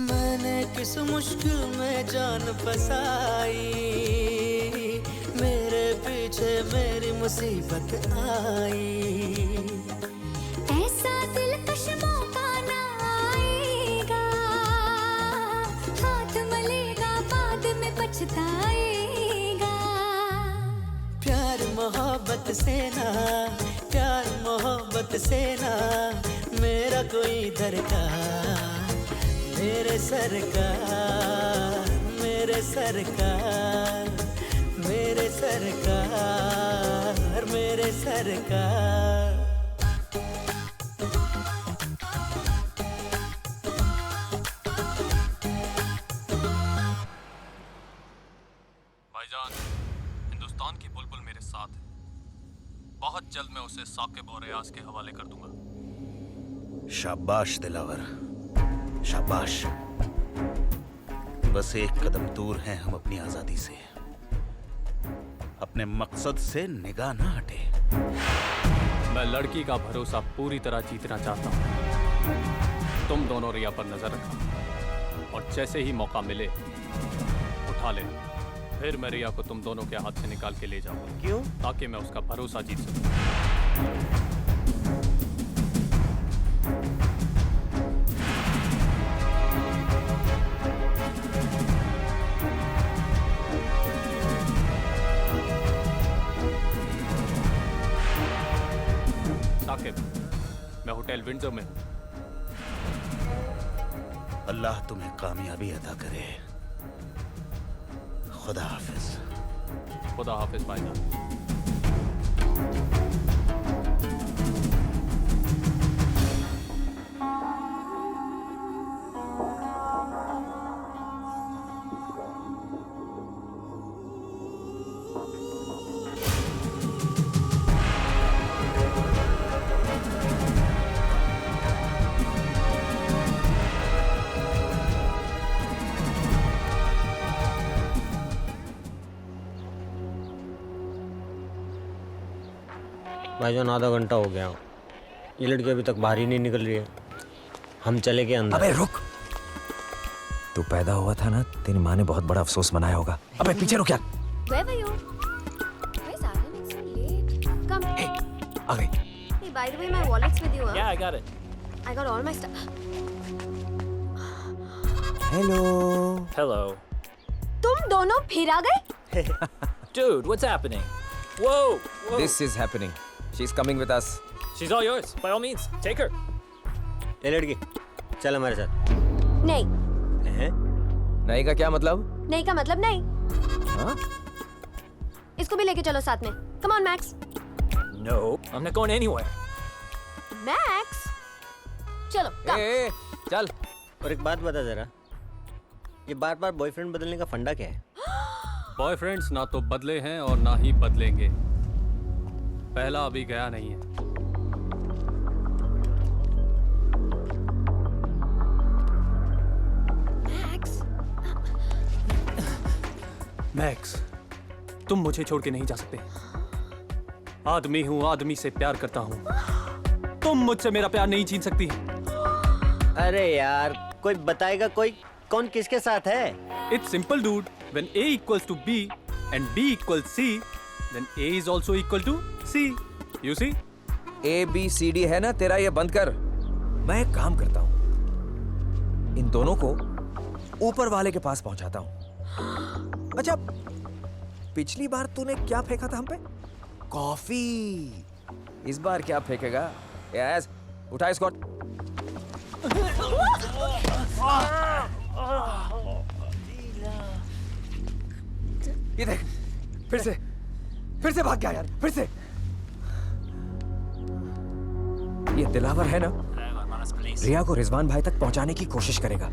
मैंने किस मुश्किल में जान फसाई, मेरे पीछे मेरी मुसीबत आई। ऐसा दिलकश मौका ना आएगा, हाथ मलेगा बाद में पछताएगा। प्यार मोहब्बत से ना, प्यार मोहब्बत से ना, मेरा कोई दरकार, मेरे सरकार, मेरे सरकार, मेरे सरकार, मेरे सरकार। भाईजान, हिंदुस्तान की बुलबुल मेरे साथ है। बहुत जल्द मैं उसे साकिब और रियाज के हवाले कर दूंगा। शाबाश दिलावर, शाबाश। बस एक कदम दूर हैं हम अपनी आजादी से, अपने मकसद से निगाह ना हटे। मैं लड़की का भरोसा पूरी तरह जीतना चाहता हूँ। तुम दोनों रिया पर नजर रखना और जैसे ही मौका मिले उठा लेना, फिर मैं रिया को तुम दोनों के हाथ से निकाल के ले जाऊंगा। क्यों? ताकि मैं उसका भरोसा जीत सकूं। साकिब, मैं होटल विंडसर में हूँ। अल्लाह तुम्हें कामयाबी अता करे। खुदा हाफिज। खुदा हाफिज भाईजान। भाईजान आधा घंटा हो गया, ये लड़की अभी तक बाहर ही नहीं निकल रही है। हम चले गए अंदर। अबे रुक, तू पैदा हुआ था ना, तेरी माँ ने बहुत बड़ा अफसोस मनाया होगा। अबे पीछे रुक यार। Where were you? Why is Aryan being so late? Come. आ गई। Hey, by the way, my wallet's with you, huh? Yeah, I got it. I got all my stuff. Hello. Hello. तुम दोनों फिर आ गए? Dude, what's happening? Whoa! Whoa! This is happening. She's coming with us. She's all yours. By all means, take her. ए लड़की, चल हमारे साथ। नहीं। नहीं का क्या मतलब? नहीं का मतलब नहीं। हाँ? इसको भी लेके चलो साथ में। Come on max. No, I'm not going anywhere. Max, चलो। ए, चल। और एक बात बता जरा, ये बार बार बॉयफ्रेंड बदलने का फंडा क्या है? बॉयफ्रेंड्स ना तो बदले हैं और ना ही बदलेंगे। पहला अभी गया नहीं है। मैक्स, तुम मुझे छोड़ के नहीं जा सकते। आदमी हूं, आदमी से प्यार करता हूं। तुम मुझसे मेरा प्यार नहीं छीन सकती। अरे यार, कोई बताएगा कोई कौन किसके साथ है? It's simple, dude. When A equals to B and B equals C, then A is also equal to C. You see? ABCD है ना तेरा, ये बंद कर। मैं एक काम करता हूँ, इन दोनों को ऊपर वाले के पास पहुंचाता हूँ। अच्छा, पिछली बार तूने क्या फेंका था हम पे? कॉफी। इस बार क्या फेंकेगा? यस, उठा इसको। ये देख, फिर से भाग गया यार, फिर से। ये दिलावर है ना, रिया को रिजवान भाई तक पहुंचाने की कोशिश करेगा,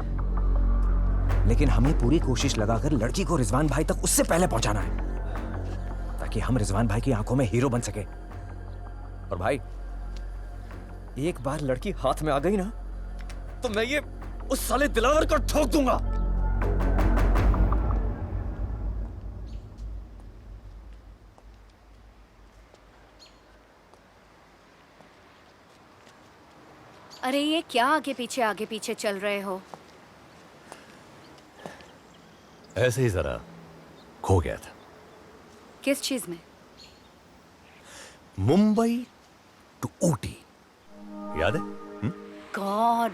लेकिन हमें पूरी कोशिश लगाकर लड़की को रिजवान भाई तक उससे पहले पहुंचाना है, ताकि हम रिजवान भाई की आंखों में हीरो बन सके। और भाई, एक बार लड़की हाथ में आ गई ना, तो मैं ये उस साले दिलावर को ठोक दूंगा। अरे ये क्या आगे पीछे चल रहे हो? ऐसे ही जरा खो गया था। किस चीज में? मुंबई टू ऊटी, याद है? गॉड,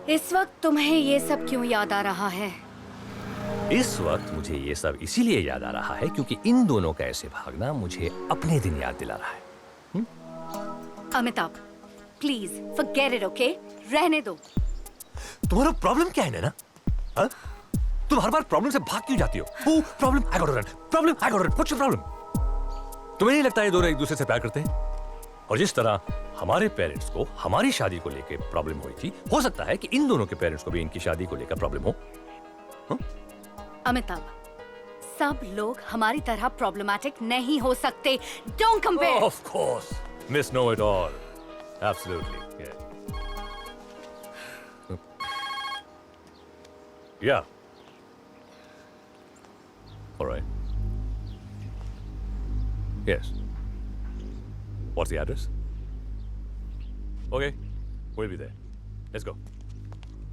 इस वक्त तुम्हें ये सब क्यों याद आ रहा है? इस वक्त मुझे ये सब इसीलिए याद आ रहा है क्योंकि इन दोनों का ऐसे भागना मुझे अपने दिन याद दिला रहा है। Amitabh, please forget it, okay? रहने दो। तुम्हारा प्रॉब्लम क्या है ना? हा? तुम हर बार प्रॉब्लम से भाग क्यों जाती हो? Problem I got to run, problem I got to run. What's your problem? तुम्हें नहीं लगता ये दोनों एक दूसरे से प्यार करते हैं? और जिस तरह हमारे पेरेंट्स को हमारी शादी को लेकर प्रॉब्लम हुई थी, हो सकता है कि इन दोनों के पेरेंट्स को भी इनकी शादी को लेकर प्रॉब्लम हो। अमिताभ, सब लोग हमारी तरह प्रॉब्लमैटिक नहीं हो सकते। Don't compare. Of course, miss know it all. Absolutely, yeah. Yeah. All right. Yes. What's the address? Okay, we'll be there. Let's go.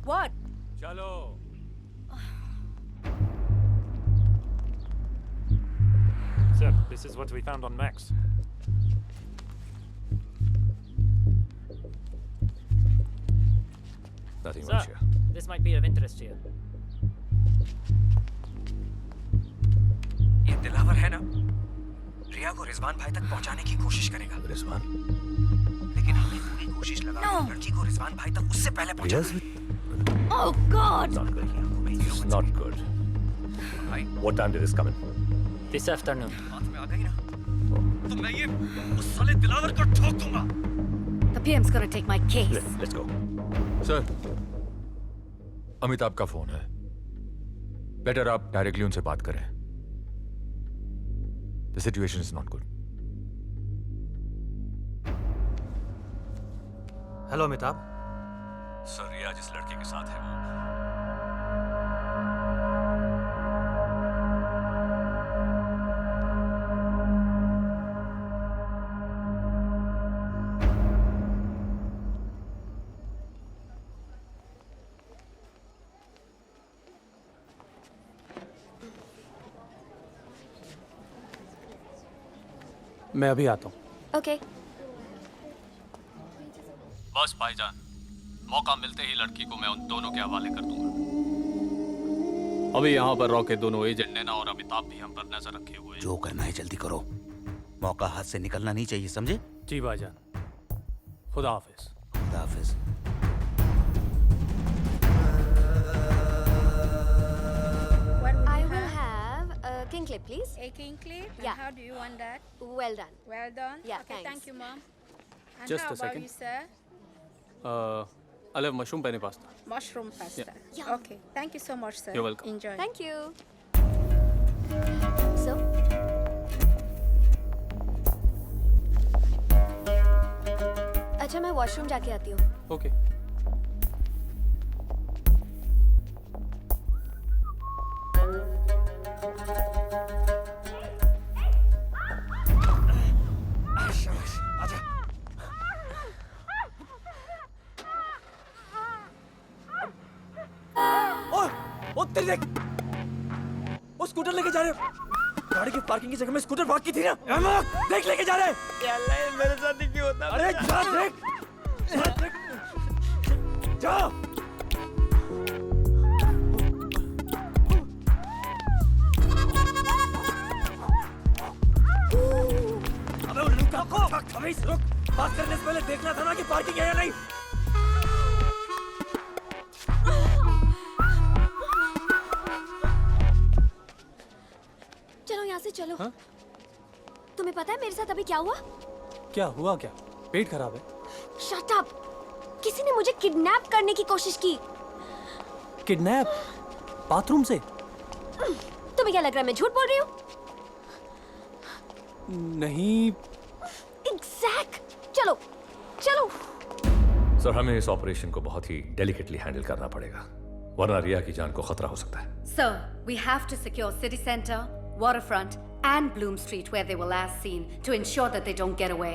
What? Chalo. Sir, this is what we found on Max. Nothing Sir, much here. this might be of interest to you. ये दिलावर है ना, रिया को रिजवान भाई तक पहुंचाने की कोशिश करेगा। रिजवान? लेकिन हमें पूरी कोशिश लगाकर लड़की को रिजवान भाई तक उससे पहले पहुंचाना। Oh God! Not good. It's not good. What time did this come in? This afternoon. हाथ में आ गई ना, तो मैं ये उस साले दिलावर को ठोक दूंगा। The PM's gonna take my case. Let's go. Sir, Amitabh का फोन है। बेटर आप डायरेक्टली उनसे बात करें। The situation is not good. Hello Amitabh. Sir, Riya जिस लड़के के साथ है वो मैं अभी आता हूँ। ओके। बस भाईजान, मौका मिलते ही लड़की को मैं उन दोनों के हवाले कर दूंगा। अभी यहाँ पर रॉ के दोनों एजेंट नैना और अमिताभ भी हम पर नजर रखे हुए हैं। जो करना है जल्दी करो, मौका हाथ से निकलना नहीं चाहिए, समझे? जी भाईजान, खुदा हाफिज। खुदा हाफिज। I will have a king clip, please. A king clip? Yeah. And how do you want that? Well done. Well done. Yeah, Okay, thanks. thank you, Mom. And Just how a about second. you, sir? I'll have mushroom penne pasta. Mushroom pasta. Yeah. Okay. Thank you so much, sir. You're welcome. Enjoy. Thank you. So? अच्छा मैं washroom जाके आती हूँ. Okay. ओ तेरी देख, वो scooter लेके जा रहे हो। गाड़ी की पार्किंग की जगह में स्कूटर पार्क की थी ना। देख लेके जा रहे हैं। अल्लाह मेरे साथ ही क्यों होता है? अरे जा देख, जा। अबे रुक, बात करने से पहले देखना था ना कि पार्किंग है या नहीं। चलो यहाँ से चलो. हाँ? तुम्हें पता है मेरे साथ अभी क्या हुआ? क्या हुआ क्या? पेट खराब है? Shut up! किसी ने मुझे किडनैप करने की कोशिश की. किडनैप? बाथरूम से? तुम्हें क्या लग रहा है मैं झूठ बोल रही हूँ? नहीं. Exact! चलो, चलो. सर हमें इस ऑपरेशन को बहुत ही डेलिकेटली हैंडल करना पड़ेगा, वरना रिया की जान को खतरा हो सकता है. Sir, we have to secure city center, waterfront, and Bloom Street where they were last seen to ensure that they don't get away.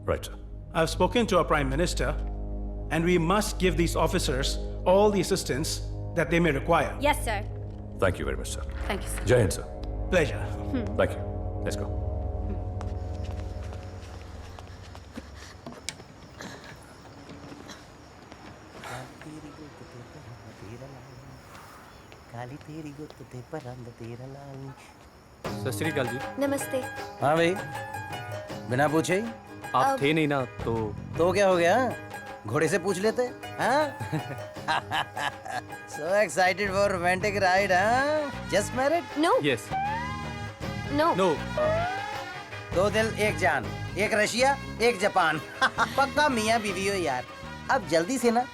Right, sir. I've spoken to our Prime Minister, and we must give these officers all the assistance that they may require. Yes, sir. Thank you very much, sir. Thank you, sir. Jai Hind, sir. Pleasure. Thank you. Let's go. काली तेरी गुत ते पर रंग तेरा लाल। सत श्री अकाल जी. नमस्ते. हाँ भाई, बिना पूछे ही? आप थे नहीं ना तो क्या हो गया? घोड़े से पूछ लेते हाँ? So excited for romantic ride, हाँ? Just married? No. Yes. No. No. दो दिल एक जान, एक रशिया एक जापान। पक्का मियाँ बीवी हो यार। अब जल्दी से ना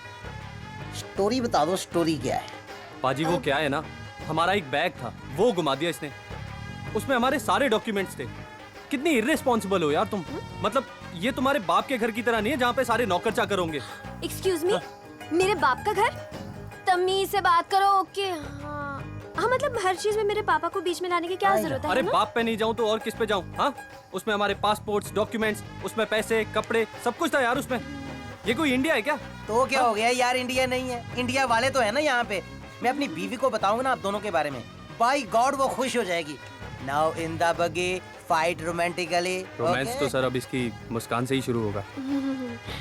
स्टोरी बता दो, स्टोरी क्या है? पाजी वो क्या है ना, हमारा एक बैग था, वो घुमा दिया इसने. उसमें हमारे सारे डॉक्यूमेंट्स थे. कितनी इर्रेस्पॉन्सिबल हो यार तुम. मतलब ये तुम्हारे बाप के घर की तरह नहीं है जहाँ पे सारे नौकर चाकर होंगे. Excuse me? मेरे बाप का घर? तमीज से बात करो. ओके. हाँ मतलब हर चीज में मेरे पापा को बीच में लाने की क्या जरूरत है? अरे बाप पे नहीं जाऊँ तो और किस पे जाऊँ? हाँ, उसमें हमारे पासपोर्ट्स, डॉक्यूमेंट्स, उसमें पैसे, कपड़े, सब कुछ था यार उसमें. ये कोई इंडिया है क्या? तो क्या हो गया यार, इंडिया नहीं है? इंडिया वाले तो है ना यहाँ पे. मैं अपनी बीवी को बताऊंगा ना आप दोनों के बारे में, बाय गॉड वो खुश हो जाएगी. नाउ इन द बगी फाइट रोमांटिकली. रोमांस तो सर अब इसकी मुस्कान से ही शुरू होगा.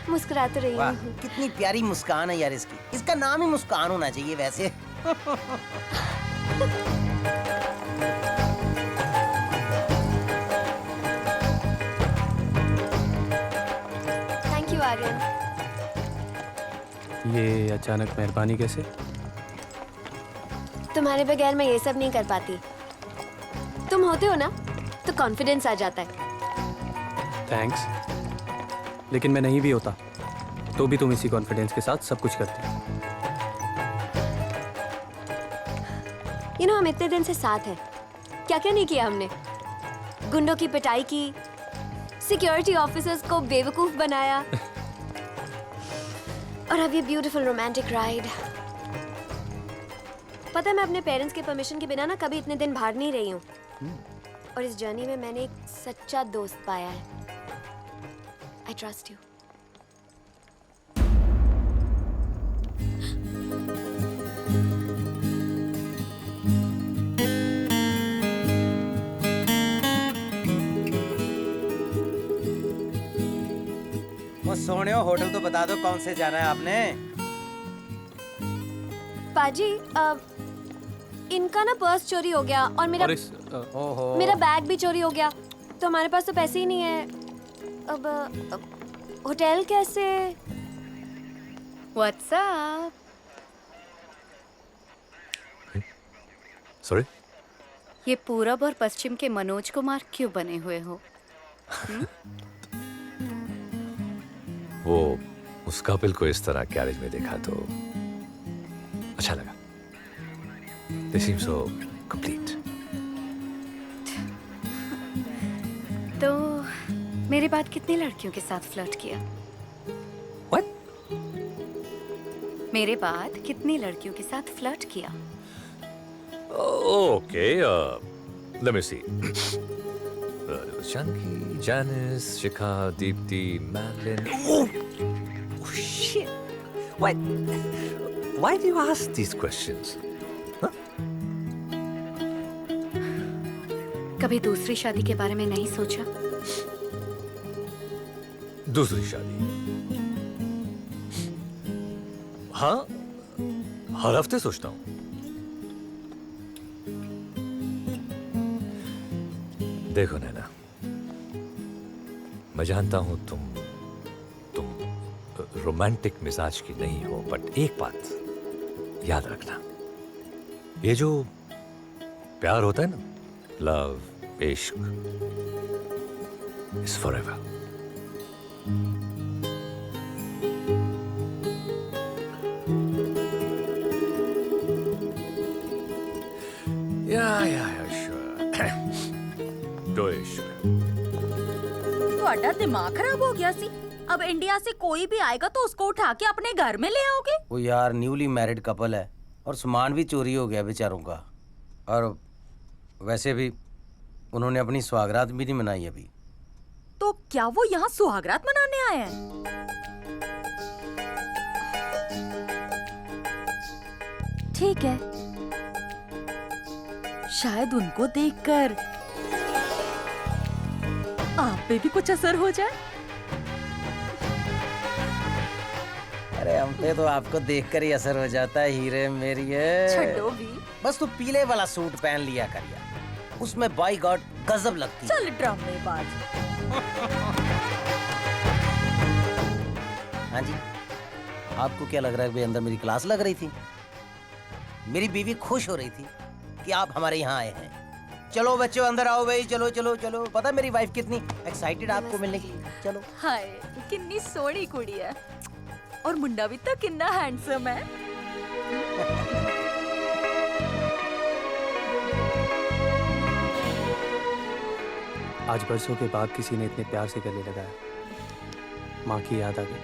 मुस्कुरा तो रही वाह, हूँ. कितनी प्यारी मुस्कान है यार इसकी. इसका नाम ही मुस्कान होना चाहिए वैसे. Thank you Aryan. ये अचानक मेहरबानी कैसे? तुम्हारे बगैर मैं ये सब नहीं कर पाती. तुम होते हो ना तो कॉन्फिडेंस आ जाता है. थैंक्स. लेकिन मैं नहीं भी होता तो भी तुम इसी कॉन्फिडेंस के साथ सब कुछ करती. यू नो हम इतने दिन से साथ हैं. क्या क्या नहीं किया हमने. गुंडों की पिटाई की, सिक्योरिटी ऑफिसर्स को बेवकूफ बनाया और अब ये ब्यूटीफुल रोमांटिक राइड. पता है मैं अपने पेरेंट्स के परमिशन के बिना ना कभी इतने दिन बाहर नहीं रही हूँ. और इस जर्नी में मैंने एक सच्चा दोस्त पाया है. I trust you. वो सोनियो होटल तो बता दो कौन से जाना है आपने? पाजी इनका ना पर्स चोरी हो गया और मेरा ओहो मेरा बैग भी चोरी हो गया. तो हमारे पास तो पैसे ही नहीं है. अब होटल कैसे? What's up? सॉरी? ये पूरब और पश्चिम के मनोज कुमार क्यों बने हुए हो? वो उस कपिल को इस तरह गैरेज में देखा तो अच्छा लगा। They seem so complete. तो मेरे बाद कितनी लड़कियों के साथ फ्लर्ट किया? What? मेरे बाद कितनी लड़कियों के साथ फ्लर्ट किया? Okay, let me see. Janki, Janice, Shikha, Deepti, Madeline. Oh shit! Why do you ask these questions? कभी दूसरी शादी के बारे में नहीं सोचा? दूसरी शादी? हाँ, हर हफ्ते सोचता हूँ। देखो नैना, मैं जानता हूं तुम रोमांटिक मिजाज की नहीं हो, बट एक बात याद रखना, ये जो प्यार होता है ना, लव, इश्क, इज फॉरएवर। या तो इश्क। ਤੁਹਾਡਾ दिमाग खराब हो गया सी? अब इंडिया से कोई भी आएगा तो उसको उठा के अपने घर में ले आओगे? वो यार न्यूली मैरिड कपल है और सामान भी चोरी हो गया बेचारों का, और वैसे भी उन्होंने अपनी सुहागरात भी नहीं मनाई अभी। तो क्या वो यहाँ सुहागरात मनाने आए हैं? ठीक है, शायद उनको देखकर आप पे भी कुछ असर हो जाए। अरे हम पे तो आपको देखकर ही असर हो जाता है हीरे मेरी। छड्डो भी। बस तू पीले वाला सूट पहन लिया कर यार, उसमें बाय गॉड गजब लगती है। चल ड्रामेबाज। हाँ जी, आपको क्या लग रहा है भाई अंदर मेरी क्लास लग रही थी? मेरी बीवी खुश हो रही थी कि आप हमारे यहाँ आए हैं। चलो बच्चों अंदर आओ भाई, चलो चलो चलो। पता है मेरी वाइफ कितनी एक्साइटेड आपको मिलने के लिए। चलो। हाय कितनी सोहनी कुड़ी है, और मुंडा भी तो कितना हैंडसम है। आज बरसों के बाद किसी ने इतने प्यार से गले लगाया, माँ की याद आ गई।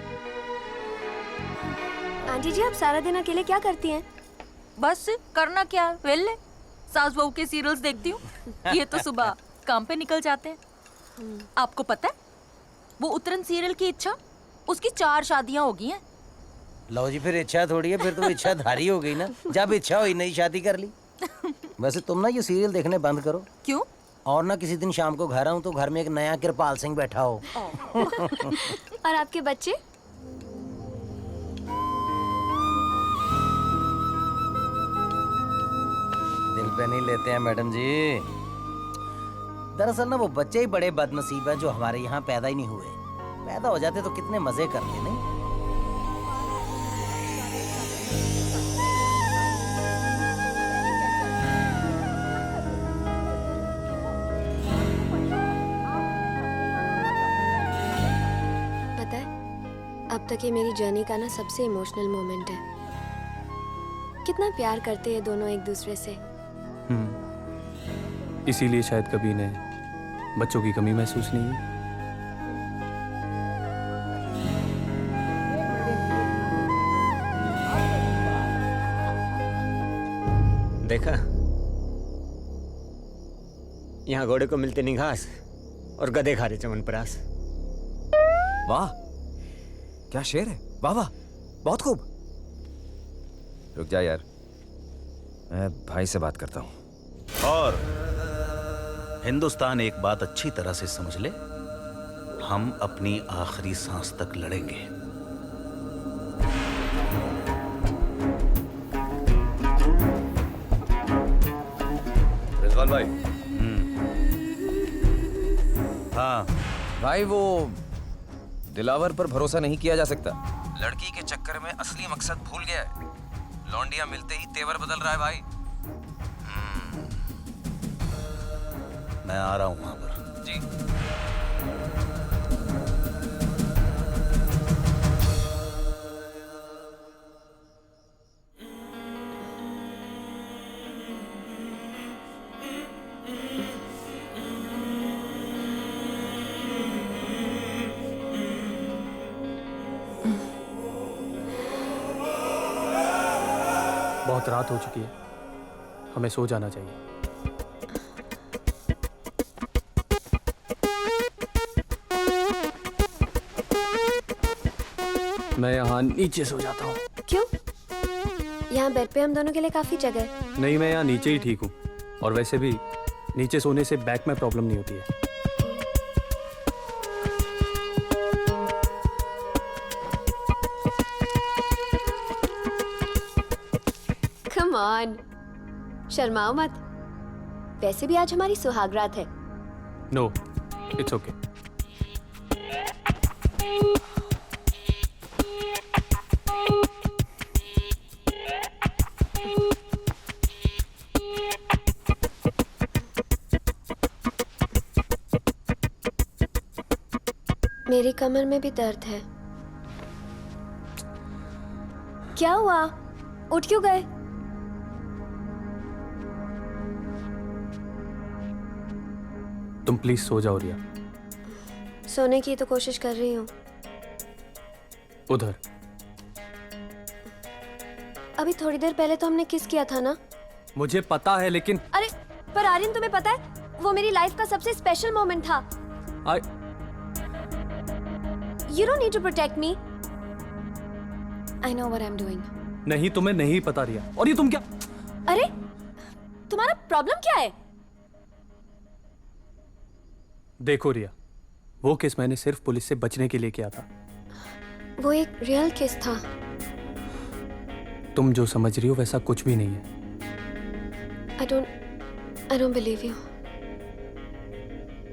आंटी जी, आप सारा दिन अकेले क्या करती हैं? बस करना क्या, वेले सास बहू के सीरियल्स देखती हूँ। ये तो सुबह काम पे निकल जाते हैं। आपको पता है वो उतरन सीरियल की इच्छा, उसकी 4 शादियां हो गई हैं। लो जी, फिर इच्छा थोड़ी है, फिर तो इच्छा धारी हो गई ना। जब इच्छा हुई नई शादी कर ली। वैसे तुम ना ये सीरियल देखने बंद करो। क्यों? और ना किसी दिन शाम को घर आऊं तो घर में एक नया कृपाल सिंह बैठा हो। और आपके बच्चे? दिल पे नहीं लेते हैं मैडम जी। दरअसल ना वो बच्चे ही बड़े बदनसीब हैं जो हमारे यहाँ पैदा ही नहीं हुए। पैदा हो जाते तो कितने मजे करते नहीं। पता है, अब तक ये मेरी जर्नी का ना सबसे इमोशनल मोमेंट है। कितना प्यार करते हैं दोनों एक दूसरे से। इसीलिए शायद कभी इन्हें बच्चों की कमी महसूस नहीं हुई। देखा, यहाँ घोड़े को मिलते नहीं घास और गधे खा रहे चमनप्रास। वाह, क्या शेर है। वाह वाह, बहुत खूब। रुक जा यार, मैं भाई से बात करता हूँ। और हिंदुस्तान एक बात अच्छी तरह से समझ ले, हम अपनी आखिरी सांस तक लड़ेंगे। रिजवान भाई। हाँ भाई, वो दिलावर पर भरोसा नहीं किया जा सकता। लड़की के चक्कर में असली मकसद भूल गया है। लौंडिया मिलते ही तेवर बदल रहा है भाई। मैं आ रहा हूं वहां पर। जी। बहुत रात हो चुकी है, हमें सो जाना चाहिए। मैं यहाँ नीचे सो जाता हूँ। क्यों? यहाँ बेड पे हम दोनों के लिए काफी जगह है। नहीं, मैं यहाँ नीचे ही ठीक हूँ, और वैसे भी नीचे सोने से बैक में प्रॉब्लम नहीं होती है। Come on, शर्माओ मत। वैसे भी आज हमारी सुहागरात है। No, it's okay. मेरी कमर में भी दर्द है। क्या हुआ? उठ क्यों गए? तुम प्लीज सो जाओ रिया। सोने की तो कोशिश कर रही हूँ। उधर। अभी थोड़ी देर पहले तो हमने किस किया था ना? मुझे पता है, लेकिन अरे पर आर्यन, तुम्हें पता है वो मेरी लाइफ का सबसे स्पेशल मोमेंट था। You don't need to protect me. I know what I'm doing. नहीं, तुम्हें नहीं पता रिया। और ये तुम क्या? अरे तुम्हारा प्रॉब्लम क्या है? देखो रिया, वो केस मैंने सिर्फ पुलिस से बचने के लिए किया था। वो एक रियल केस था। तुम जो समझ रही हो वैसा कुछ भी नहीं है। I don't believe you.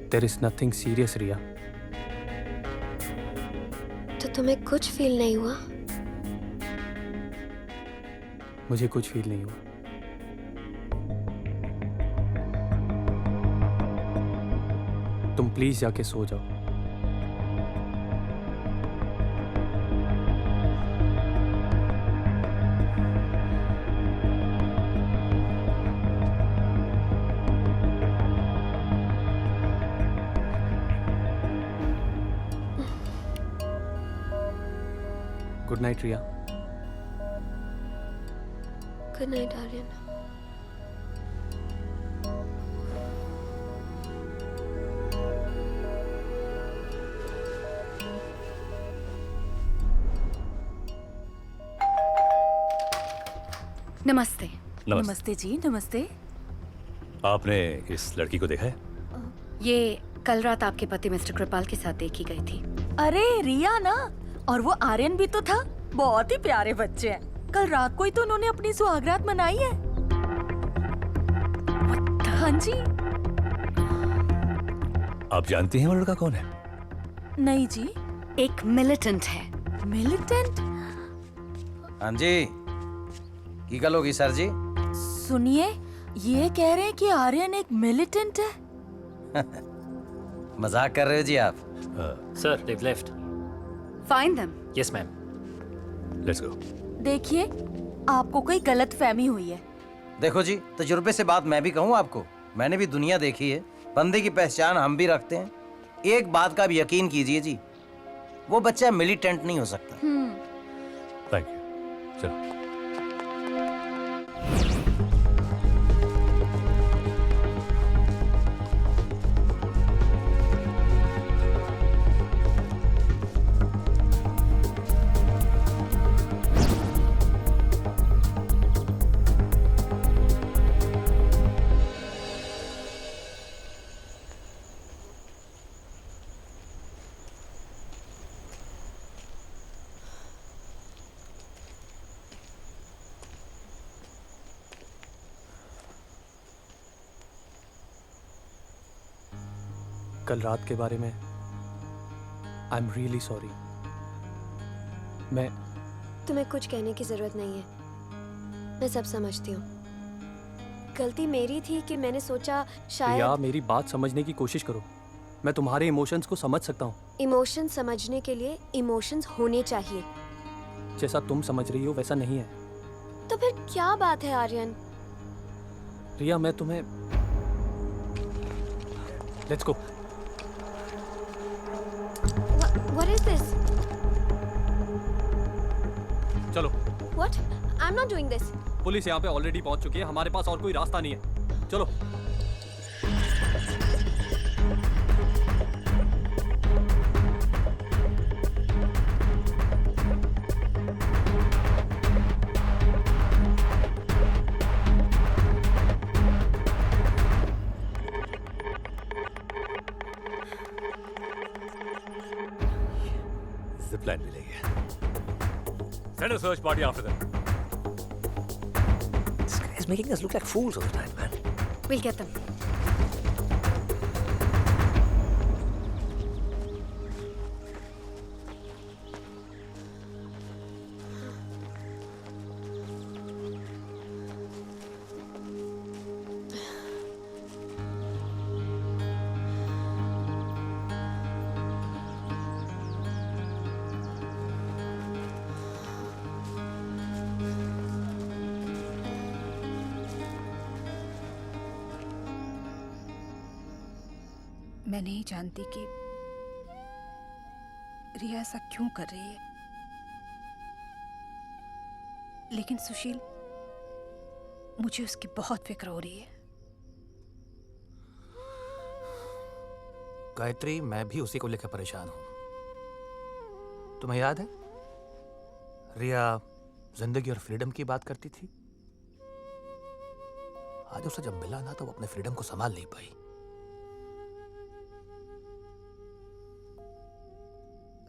There is nothing serious, रिया। तो तुम्हें कुछ फील नहीं हुआ? मुझे कुछ फील नहीं हुआ। तुम प्लीज जाके सो जाओ। Good night Riya. Good night Aryan. नमस्ते। नमस्ते जी, नमस्ते। आपने इस लड़की को देखा है? ये कल रात आपके पति मिस्टर कृपाल के साथ देखी गई थी। अरे रिया ना, और वो आर्यन भी तो था। बहुत ही प्यारे बच्चे हैं। कल रात को ही तो उन्होंने अपनी सुहागरात मनाई है। हाँ जी। आप जानती हैं वो लड़का कौन है? नहीं जी। एक मिलिटेंट है। मिलिटेंट? हाँ जी, की गल होगी सर जी? सुनिए, ये कह रहे हैं कि आर्यन एक मिलिटेंट है। मजाक कर रहे हो जी आप? Sir, they've left. Find them. Yes, ma'am. Let's go. देखिए, आपको कोई गलत फहमी हुई है। देखो जी, तजुर्बे से बात मैं भी कहूँ आपको, मैंने भी दुनिया देखी है। बंदे की पहचान हम भी रखते हैं। एक बात का भी यकीन कीजिए जी, वो बच्चा मिलिटेंट नहीं हो सकता। Thank you. चलो। कल रात के बारे में आई एम रियली सॉरी। मैं तुम्हें कुछ कहने की जरूरत नहीं है, मैं सब समझती हूँ। गलती मेरी थी कि मैंने सोचा शायद। रिया, मेरी बात समझने की कोशिश करो। मैं तुम्हारे इमोशंस को समझ सकता हूँ। इमोशन समझने के लिए इमोशंस होने चाहिए। जैसा तुम समझ रही हो वैसा नहीं है। तो फिर क्या बात है आर्यन? रिया, मैं तुम्हें let's go. What is this? चलो। What? I'm not doing this. Police यहाँ पे ऑलरेडी पहुँच चुकी है, हमारे पास और कोई रास्ता नहीं है। चलो। जिपलाइन मिलेगी। Send a search party after them. This guy is making us look like fools all the time, man. We'll get them. मैं नहीं जानती कि रिया ऐसा क्यों कर रही है, लेकिन सुशील, मुझे उसकी बहुत फिक्र हो रही है। गायत्री, मैं भी उसी को लेकर परेशान हूं। तुम्हें याद है रिया जिंदगी और फ्रीडम की बात करती थी? आज उसे जब मिला ना तो वो अपने फ्रीडम को संभाल नहीं पाई।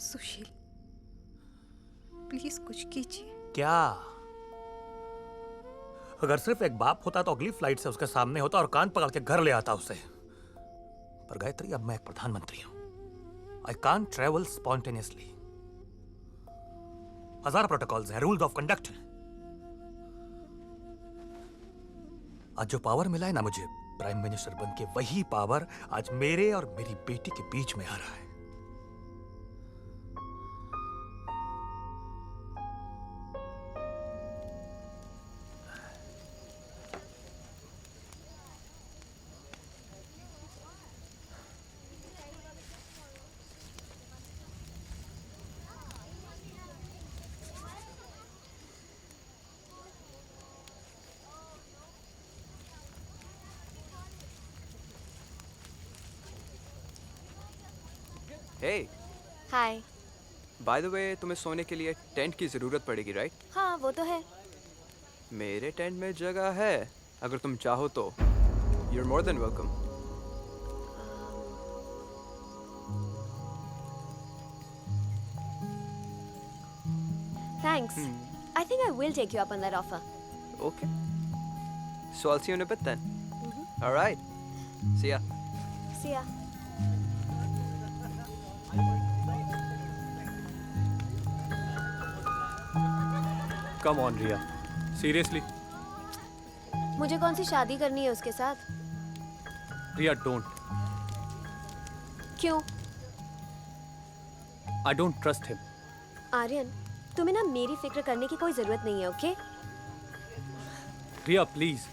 सुशील, प्लीज कुछ कीजिए। क्या? अगर सिर्फ एक बाप होता तो अगली फ्लाइट से उसके सामने होता और कान पकड़ के घर ले आता उसे। पर गायत्री, अब मैं एक प्रधानमंत्री हूं। I can't travel spontaneously. 1000 protocols हैं, रूल्स ऑफ कंडक्ट हैं। आज जो पावर मिला है ना मुझे प्राइम मिनिस्टर बन के, वही पावर आज मेरे और मेरी बेटी के बीच में आ रहा है। Hey, hi. by the way, तुम्हें सोने के लिए टेंट की ज़रूरत पड़ेगी, राइट? हाँ, वो तो है। मेरे टेंट में जगह है, अगर तुम चाहो तो। You're more than welcome. Thanks. I think I will take you up on that offer. Okay. So I'll see you in a bit then. All right. See ya. See ya. Come on, Riya. Seriously? मुझे कौन सी शादी करनी है उसके साथ? Riya, don't. क्यों? I don't trust him. Aryan, तुम्हें ना मेरी फिक्र करने की कोई जरूरत नहीं है, ओके? Riya, please.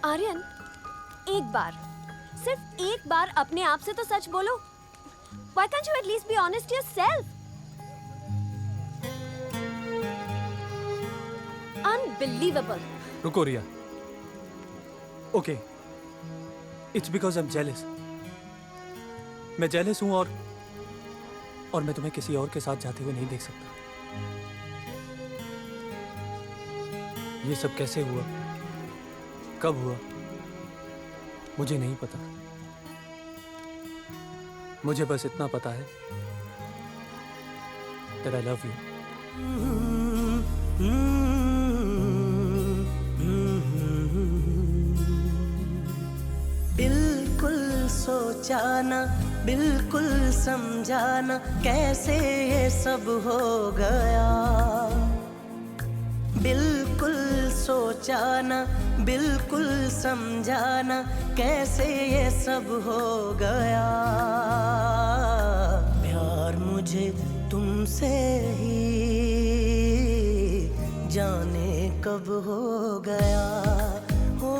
आर्यन, एक बार, सिर्फ एक बार अपने आप से तो सच बोलो। Why can't you at least be honest to yourself? Unbelievable. रुको रिया। Okay. It's because I'm jealous. मैं jealous हूँ और मैं तुम्हें किसी और के साथ जाते हुए नहीं देख सकता। ये सब कैसे हुआ? कब हुआ? मुझे नहीं पता। मुझे बस इतना पता है that I love you. बिल्कुल सोचा ना बिल्कुल समझाना कैसे ये सब हो गया, बिल्कुल सोचाना बिल्कुल समझाना कैसे ये सब हो गया। प्यार मुझे तुमसे ही जाने कब हो गया, हो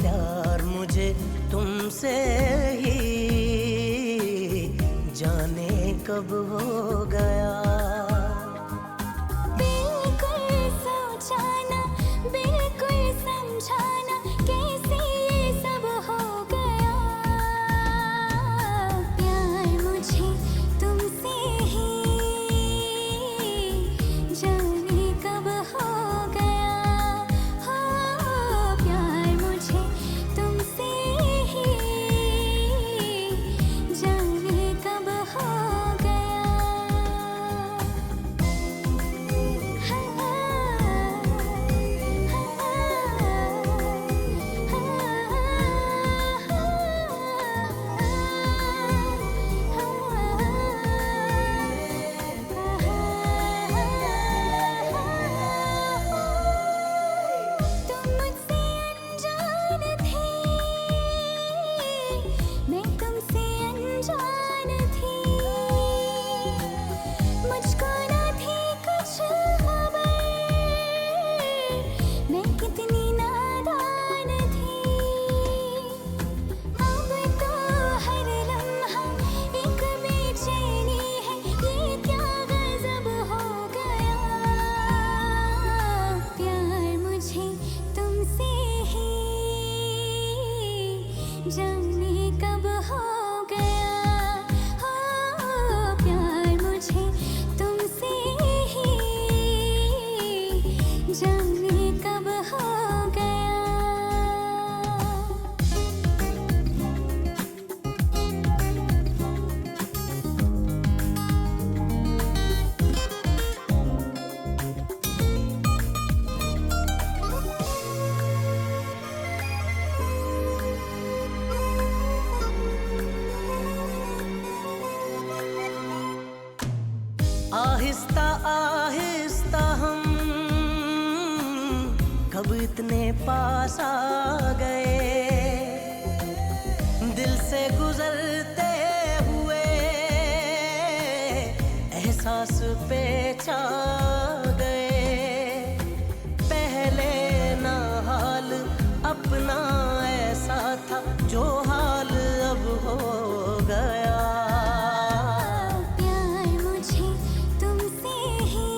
प्यार मुझे तुमसे ही जाने कब हो गया। बिल्कुल सोचाना बिल्कुल समझाना कैसे ये सब हो गया। प्यार मुझे तुमसे ही जाने कब हो गया, हो प्यार मुझे तुमसे ही जाने कब हो गया। तुम मुझसे अनजान थे, मैं तुमसे अनजान थी, मुझको ना थी कुछ खबर मैं कितनी नादान थी। अब तो हर लम्हा एक बेचैनी है, ये क्या गजब हो गया। प्यार मुझे तुमसे ही जाने कब हो गया, हो प्यार मुझे तुमसे ही जाने कब हो गया। आहिस्ता आहिस्ता हम कब इतने पास आ गए, दिल से गुजरते हुए एहसास पे छा गए। पहले ना हाल अपना ऐसा था जो हाल अब हो गया। प्यार मुझे तुमसे ही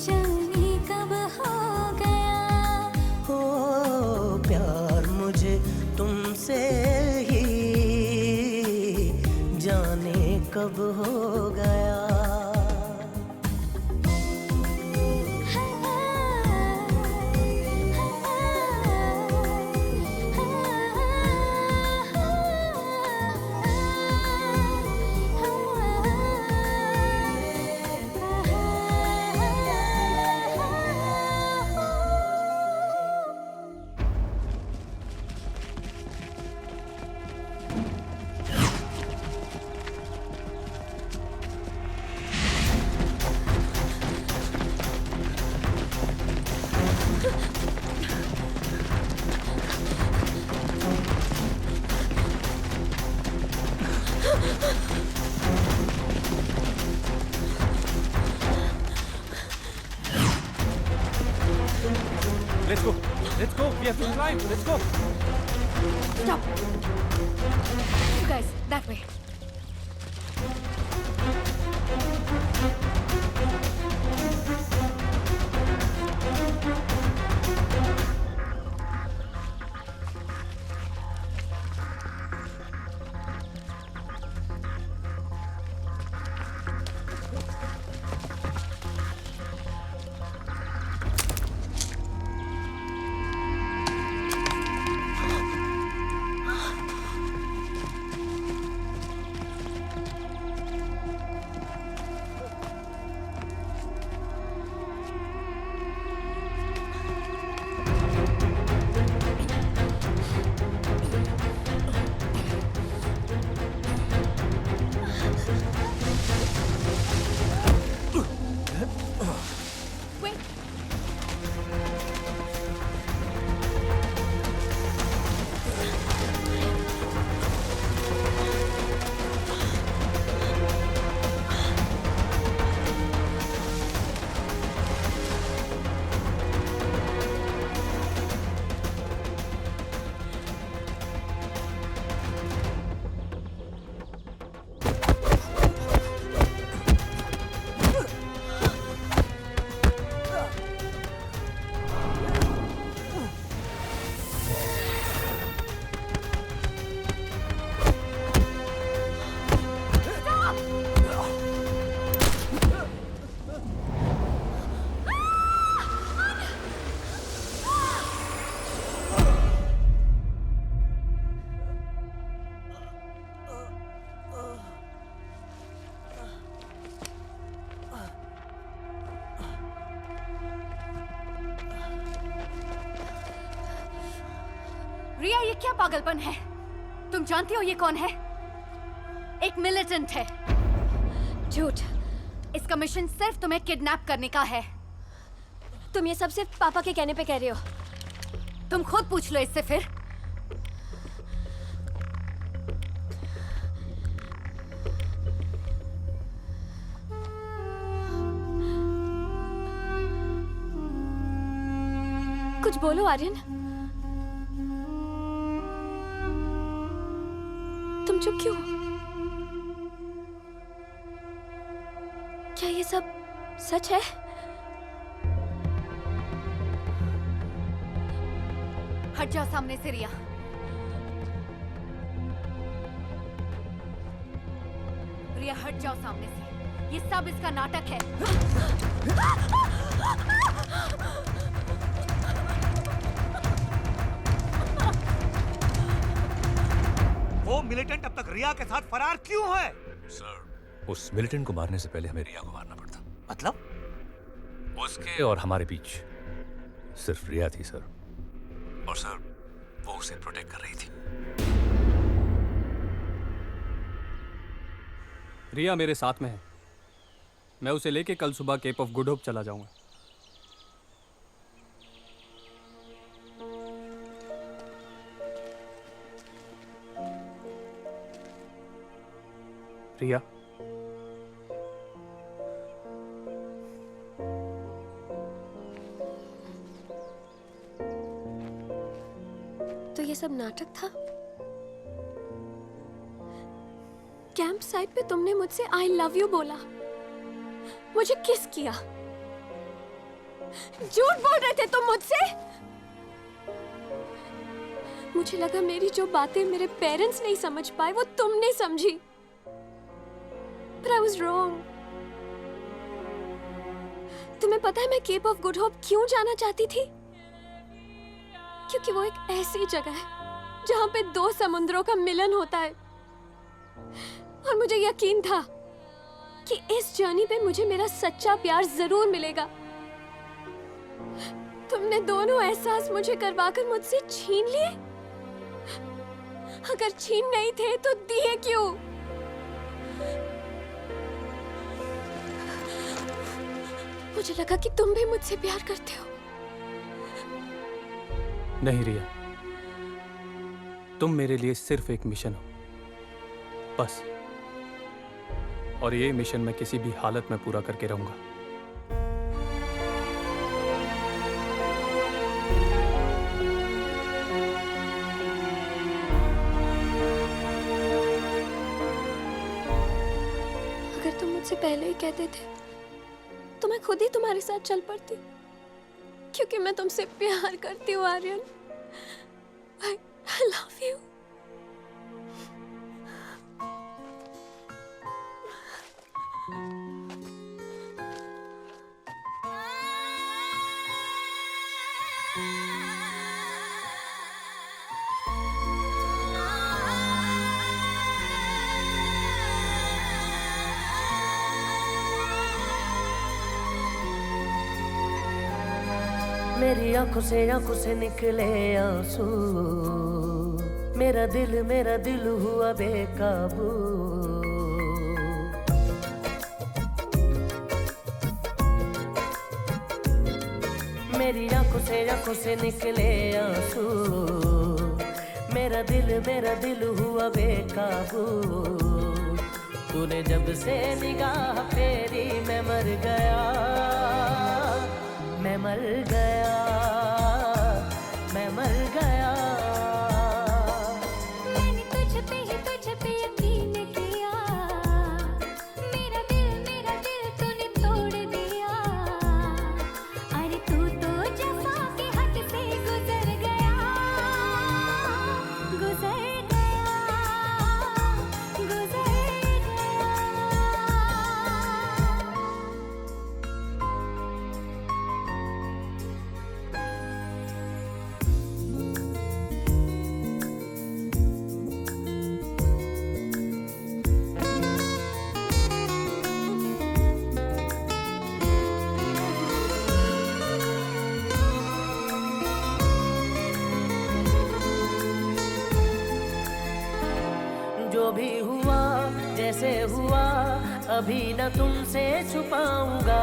जाने कब हो गया, हो प्यार मुझे तुमसे ही जाने कब हो गया। Let's go. Let's go. We have to climb. Let's go. Stop. You guys, that way. रिया, ये क्या पागलपन है? तुम जानती हो ये कौन है? एक मिलिटेंट है। झूठ। इसका मिशन सिर्फ तुम्हें किडनैप करने का है। तुम ये सब सिर्फ पापा के कहने पे कह रही हो। तुम खुद पूछ लो इससे फिर। कुछ बोलो आर्यन। तुम चुप क्यों? क्या ये सब सच है? हट जाओ सामने से रिया। रिया हट जाओ सामने से। ये सब इसका नाटक है। वो मिलिटेंट अब तक रिया के साथ फरार क्यों है? सर, उस मिलिटेंट को मारने से पहले हमें रिया को मारना पड़ता। मतलब? उसके और हमारे बीच सिर्फ रिया थी सर, और सर वो उसे प्रोटेक्ट कर रही थी। रिया मेरे साथ में है। मैं उसे लेके कल सुबह केप ऑफ गुड होप चला जाऊंगा। रिया, तो ये सब नाटक था? कैंप साइट पे तुमने मुझसे आई लव यू बोला, मुझे किस किया, झूठ बोल रहे थे तुम मुझसे। मुझे लगा मेरी जो बातें मेरे पेरेंट्स नहीं समझ पाए वो तुमने समझी। But I was wrong. तुम्हें पता है मैं केप ऑफ गुड होप क्यों जाना चाहती थी? क्योंकि वो एक ऐसी जगह है जहां पे दो समुद्रों का मिलन होता है, और मुझे यकीन था कि इस जर्नी पे मुझे मेरा सच्चा प्यार जरूर मिलेगा। तुमने दोनों एहसास मुझे करवाकर मुझसे छीन लिए। अगर छीन नहीं थे तो दिए क्यों? मुझे लगा कि तुम भी मुझसे प्यार करते हो। नहीं रिया, तुम मेरे लिए सिर्फ एक मिशन हो, बस। और ये मिशन मैं किसी भी हालत में पूरा करके रहूंगा। अगर तुम मुझसे पहले ही कहते थे तो मैं खुद ही तुम्हारे साथ चल पड़ती, क्योंकि मैं तुमसे प्यार करती हूँ आर्यन। I love you. मेरी आंखों से निकले आंसू, मेरा दिल हुआ बेकाबू। मेरी आंखों से निकले आंसू, मेरा दिल हुआ बेकाबू। तूने जब से निगाह फेरी मैं मर गया, मैं मर गया, मैं मर गया। मैंने तुझ पे यकीन किया, मेरा दिल तूने तोड़ दिया। अरे तू तो जफा के हद से गुजर गया, गुजर गया, गुजर गया। कैसे हुआ अभी न तुमसे छुपाऊंगा,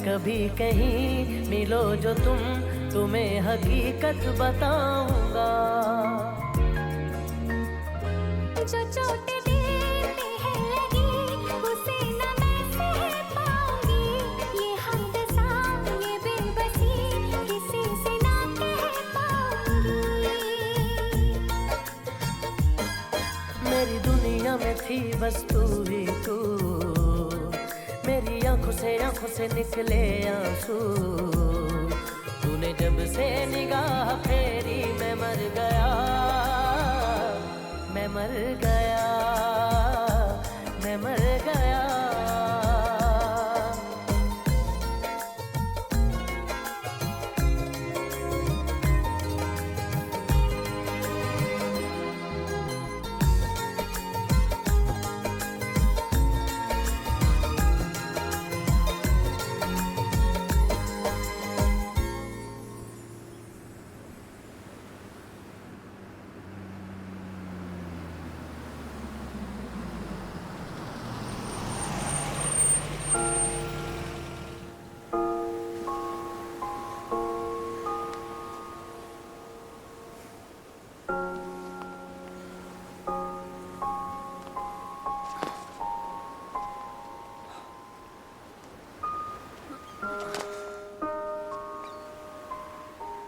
कभी कहीं मिलो जो तुम्हें हकीकत बताऊंगा। जो चोटें दिल पे है लगी उसे न मैं सह पाऊंगी, ये हमदसा ये बेबसी किसी से ना कह पाऊंगी। मेरी दुनिया में थी बस तू ही तू, मेरी आंखों से निकले आंसू, तूने जब से निगाह फेरी मैं मर गया, मैं मर गया, मैं मर गया।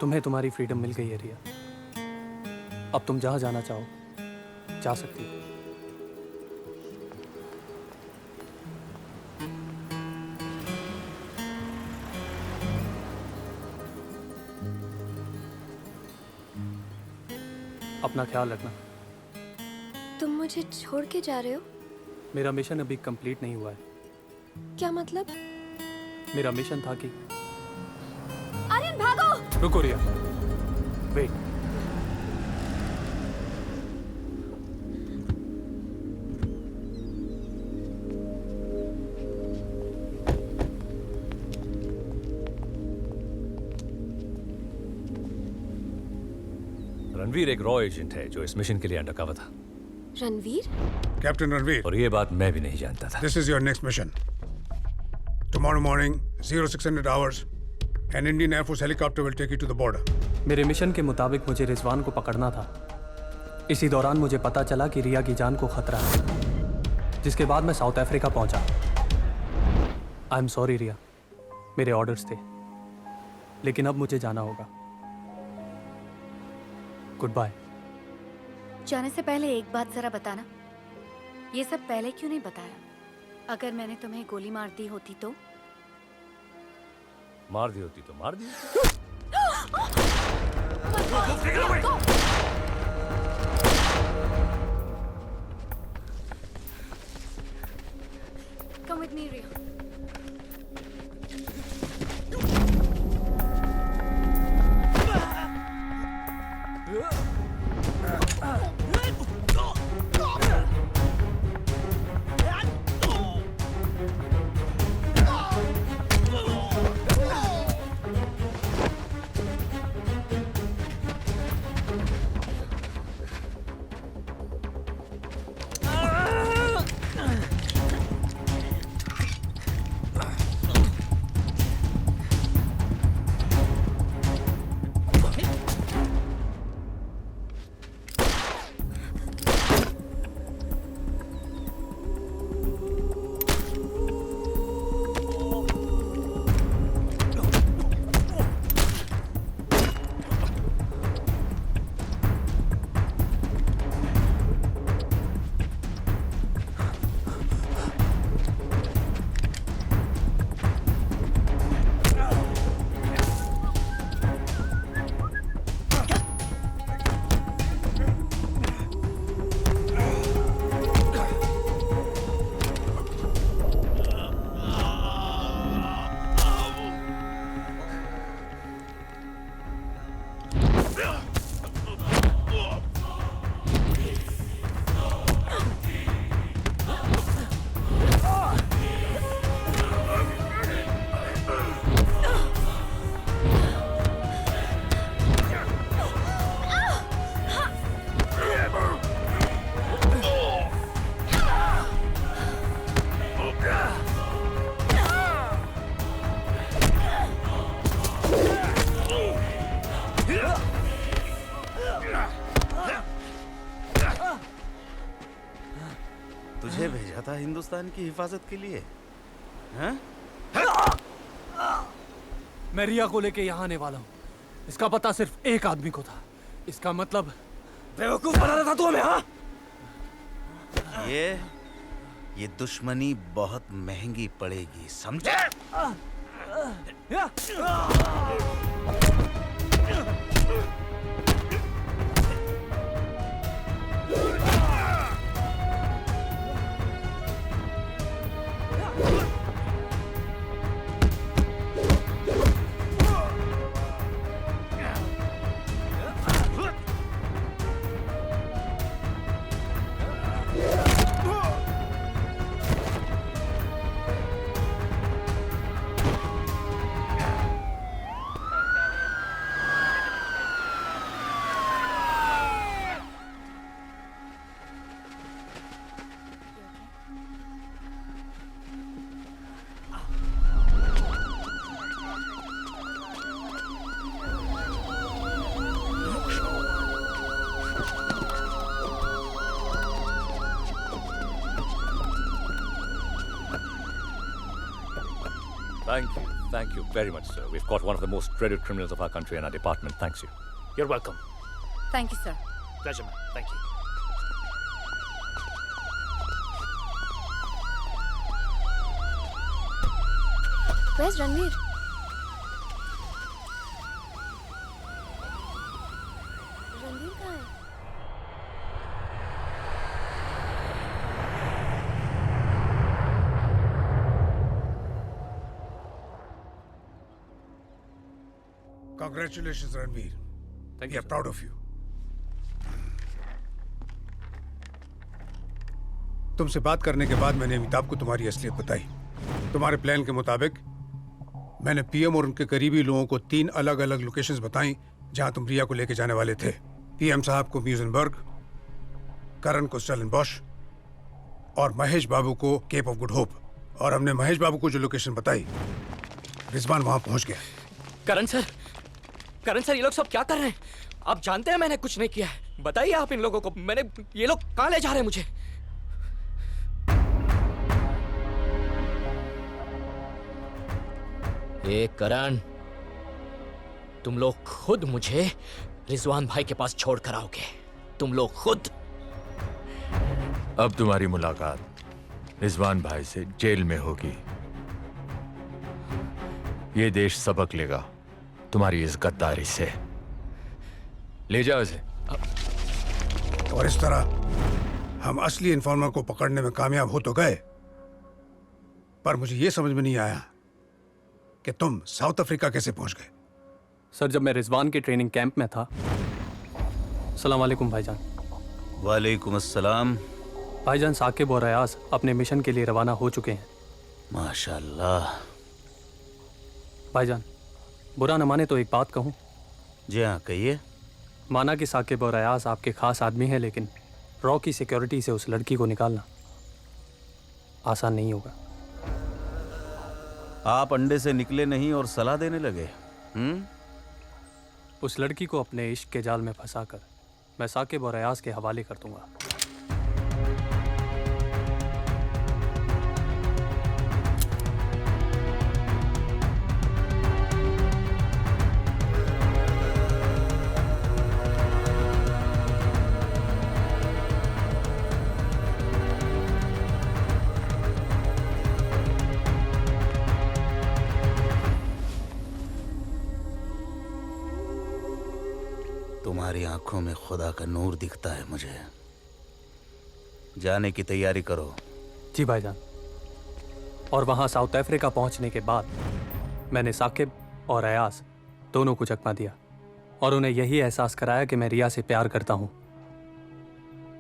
तुम्हें तुम्हारी फ्रीडम मिल गई है रिया, अब तुम जहां जाना चाहो जा सकती हो। अपना ख्याल रखना। तुम मुझे छोड़ के जा रहे हो? मेरा मिशन अभी कंप्लीट नहीं हुआ है। क्या मतलब? मेरा मिशन था कि आर्यन भागो! रुको रिया, वेट। रणवीर एक रॉ एजेंट है जो इस मिशन के लिए अंडरकवर था। रणवीर? कैप्टन रणवीर। और ये बात मैं भी नहीं जानता था। This is your next mission. Tomorrow morning, 0600 hours, an Indian Air Force helicopter will take you to the border. मेरे मिशन के मुताबिक मुझे रिजवान को पकड़ना था। इसी दौरान मुझे पता चला कि रिया की जान को खतरा है, जिसके बाद मैं साउथ अफ्रीका पहुंचा। आई एम सॉरी रिया, मेरे ऑर्डर्स थे, लेकिन अब मुझे जाना होगा। Goodbye. जाने से पहले एक बात जरा बताना, ये सब पहले क्यों नहीं बताया? अगर मैंने तुम्हें गोली मार दी होती तो? मार दी होती तो मार दी। Come with me, Ria. Hindustan की हिफाजत के लिए? हैं? मैं रिया को लेके यहाँ आने वाला हूँ। इसका पता सिर्फ एक आदमी को था। इसका मतलब बेवकूफ बना रहा था तू हमें, हाँ? ये दुश्मनी बहुत महंगी पड़ेगी, समझे? Thank you very much, sir. We've got one of the most dreaded criminals of our country in our department. Thanks you. You're welcome. Thank you, sir. Pleasure, man. Thank you. Where's Ranveer? Ranveer कहाँ है? Congratulations, Ranveer. Thank We are proud of you. तुमसे बात करने के बाद मैंने अमिताभ को तुम्हारी असलियत बताई। तुम्हारे प्लान के मुताबिक मैंने पीएम और उनके करीबी लोगों को 3 अलग-अलग लोकेशंस बताई जहां तुम रिया को लेके जाने वाले थे। पीएम साहब को म्यूजनबर्ग, करण को स्टेलनबॉश और महेश बाबू को केप ऑफ गुड होप। और हमने महेश बाबू को जो लोकेशन बताई, रिजवान वहां पहुंच गया। करण सर, ये लोग सब क्या कर रहे हैं? आप जानते हैं मैंने कुछ नहीं किया है। बताइए आप इन लोगों को, ये लोग कहाँ ले जा रहे हैं मुझे? ए करण, तुम लोग खुद मुझे रिजवान भाई के पास छोड़ कर आओगे। तुम लोग खुद। अब तुम्हारी मुलाकात रिजवान भाई से जेल में होगी। ये देश सबक लेगा तुम्हारी इस गद्दारी से। ले जाओ इसे। और इस तरह हम असली इन्फॉर्मर को पकड़ने में कामयाब हो तो गए, पर मुझे यह समझ में नहीं आया कि तुम साउथ अफ्रीका कैसे पहुंच गए। सर, जब मैं रिजवान के ट्रेनिंग कैंप में था। अस्सलाम वालेकुम भाईजान। वालेकुम अस्सलाम। भाईजान, साकिब और अयास अपने मिशन के लिए रवाना हो चुके हैं। माशाल्लाह। भाईजान, बुरा न माने तो एक बात कहूँ? जी हाँ, कहिए। माना कि साकिब और अयास आपके खास आदमी हैं, लेकिन रॉ की सिक्योरिटी से उस लड़की को निकालना आसान नहीं होगा। आप अंडे से निकले नहीं और सलाह देने लगे। उस लड़की को अपने इश्क के जाल में फंसाकर मैं साकिब और अयास के हवाले कर दूंगा। तुम्हारी आंखों में खुदा का नूर दिखता है मुझे। जाने की तैयारी करो। जी भाईजान। और वहां साउथ अफ्रीका पहुंचने के बाद मैंने साकिब और अयास दोनों को चकमा दिया और उन्हें यही एहसास कराया कि मैं रिया से प्यार करता हूं।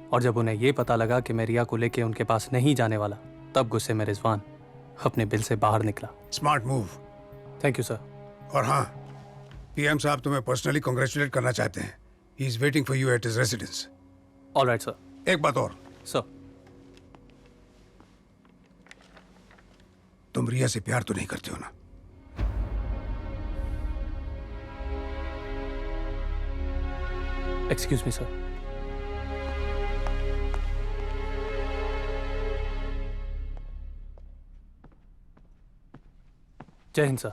और जब उन्हें यह पता लगा कि मैं रिया को लेकर उनके पास नहीं जाने वाला, तब गुस्से में रिजवान अपने बिल से बाहर निकला। Smart move. Thank you sir. और हाँ, पीएम साहब तुम्हें पर्सनली कांग्रेचुलेट करना चाहते हैं। He is waiting for you at his residence. Alright sir. एक बात और सर, तुम रिया से प्यार तो नहीं करते हो ना? Excuse me sir. Jai Hind sir.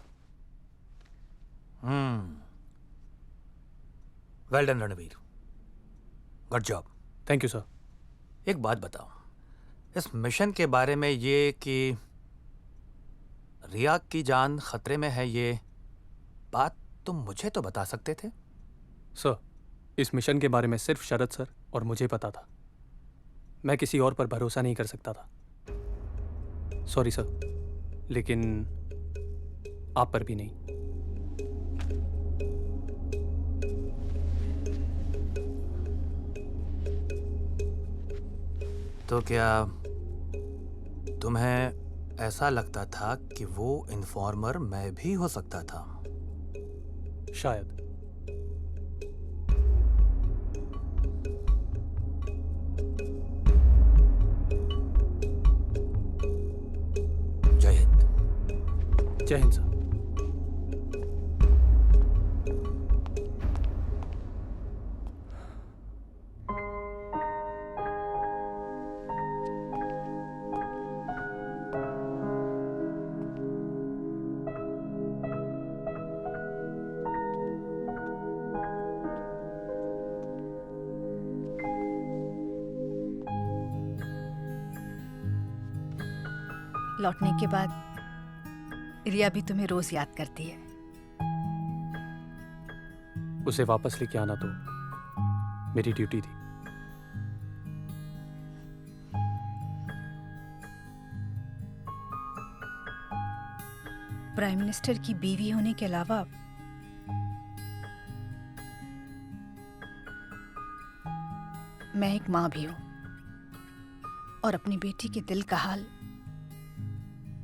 Well done Ranveer, good job. Thank you sir. एक बात बताओ, इस मिशन के बारे में ये कि रिया की जान खतरे में है, ये बात तुम मुझे तो बता सकते थे। सर, इस मिशन के बारे में सिर्फ शरद सर और मुझे पता था। मैं किसी और पर भरोसा नहीं कर सकता था। सॉरी सर, लेकिन आप पर भी नहीं। तो क्या तुम्हें ऐसा लगता था कि वो इन्फॉर्मर मैं भी हो सकता था? शायद। जय हिंद। जय हिंद सर। लौटने के बाद रिया भी तुम्हें रोज याद करती है। उसे वापस लेके आना तो मेरी ड्यूटी थी। प्राइम मिनिस्टर की बीवी होने के अलावा मैं एक माँ भी हूं और अपनी बेटी के दिल का हाल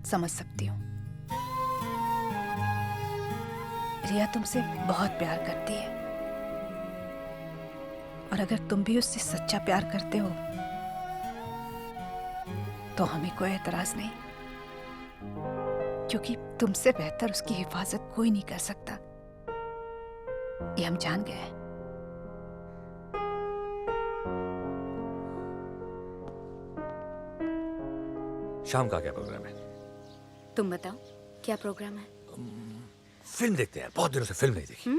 समझ सकती हूँ। रिया तुमसे बहुत प्यार करती है और अगर तुम भी उससे सच्चा प्यार करते हो तो हमें कोई एतराज नहीं, क्योंकि तुमसे बेहतर उसकी हिफाजत कोई नहीं कर सकता, ये हम जान गए हैं। शाम का क्या प्रोग्राम है? तुम बताओ क्या प्रोग्राम है? फिल्म देखते हैं यार, बहुत दिनों से फिल्म नहीं देखी।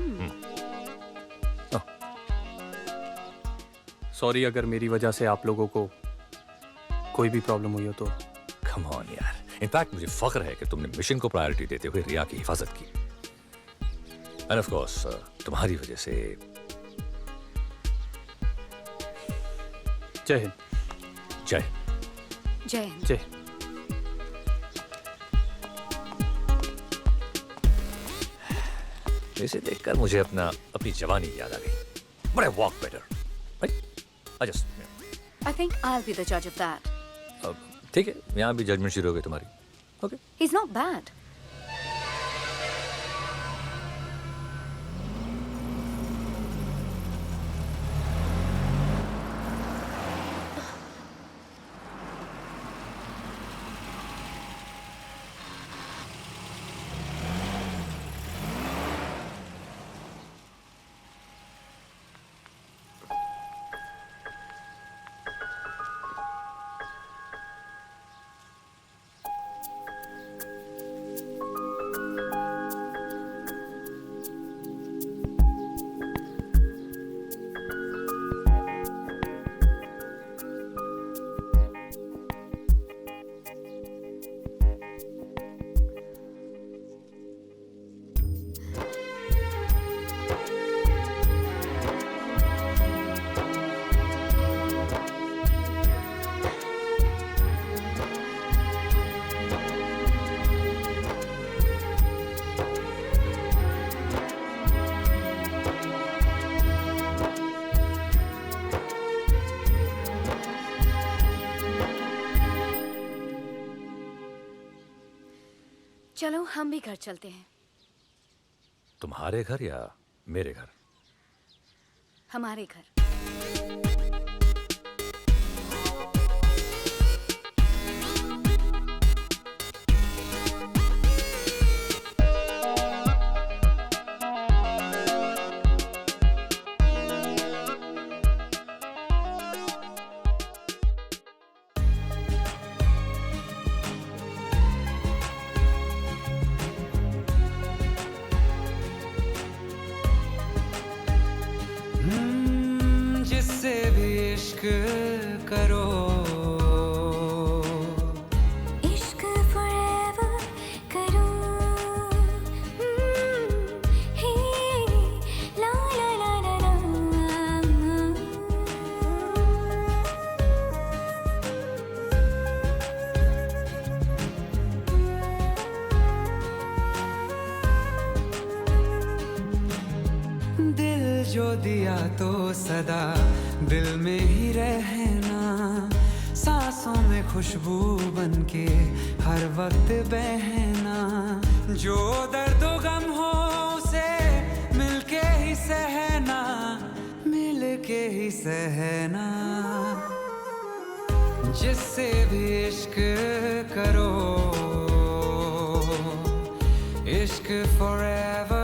सॉरी अगर मेरी वजह से आप लोगों को कोई भी प्रॉब्लम हुई हो तो। कम ऑन यार, इनफैक्ट मुझे फख्र है कि तुमने मिशन को प्रायोरिटी देते हुए रिया की हिफाजत की। एंड ऑफ कोर्स तुम्हारी वजह से। जय हिंद। जय जय हिंद। जय। इसे देखकर मुझे अपनी जवानी याद आ गई। But I walk better. I just I think I'll be the judge of that. ठीक है, यहाँ भी जजमेंट शुरू हो गई तुम्हारी। ओके। He's not bad. चलो हम भी घर चलते हैं। तुम्हारे घर या मेरे घर? हमारे घर। जो दिया तो सदा दिल में ही रहना, सांसों में खुशबू बनके हर वक्त बहना, जो दर्द गम हो उसे मिलके ही सहना, मिलके ही सहना, जिससे भी इश्क करो, इश्क forever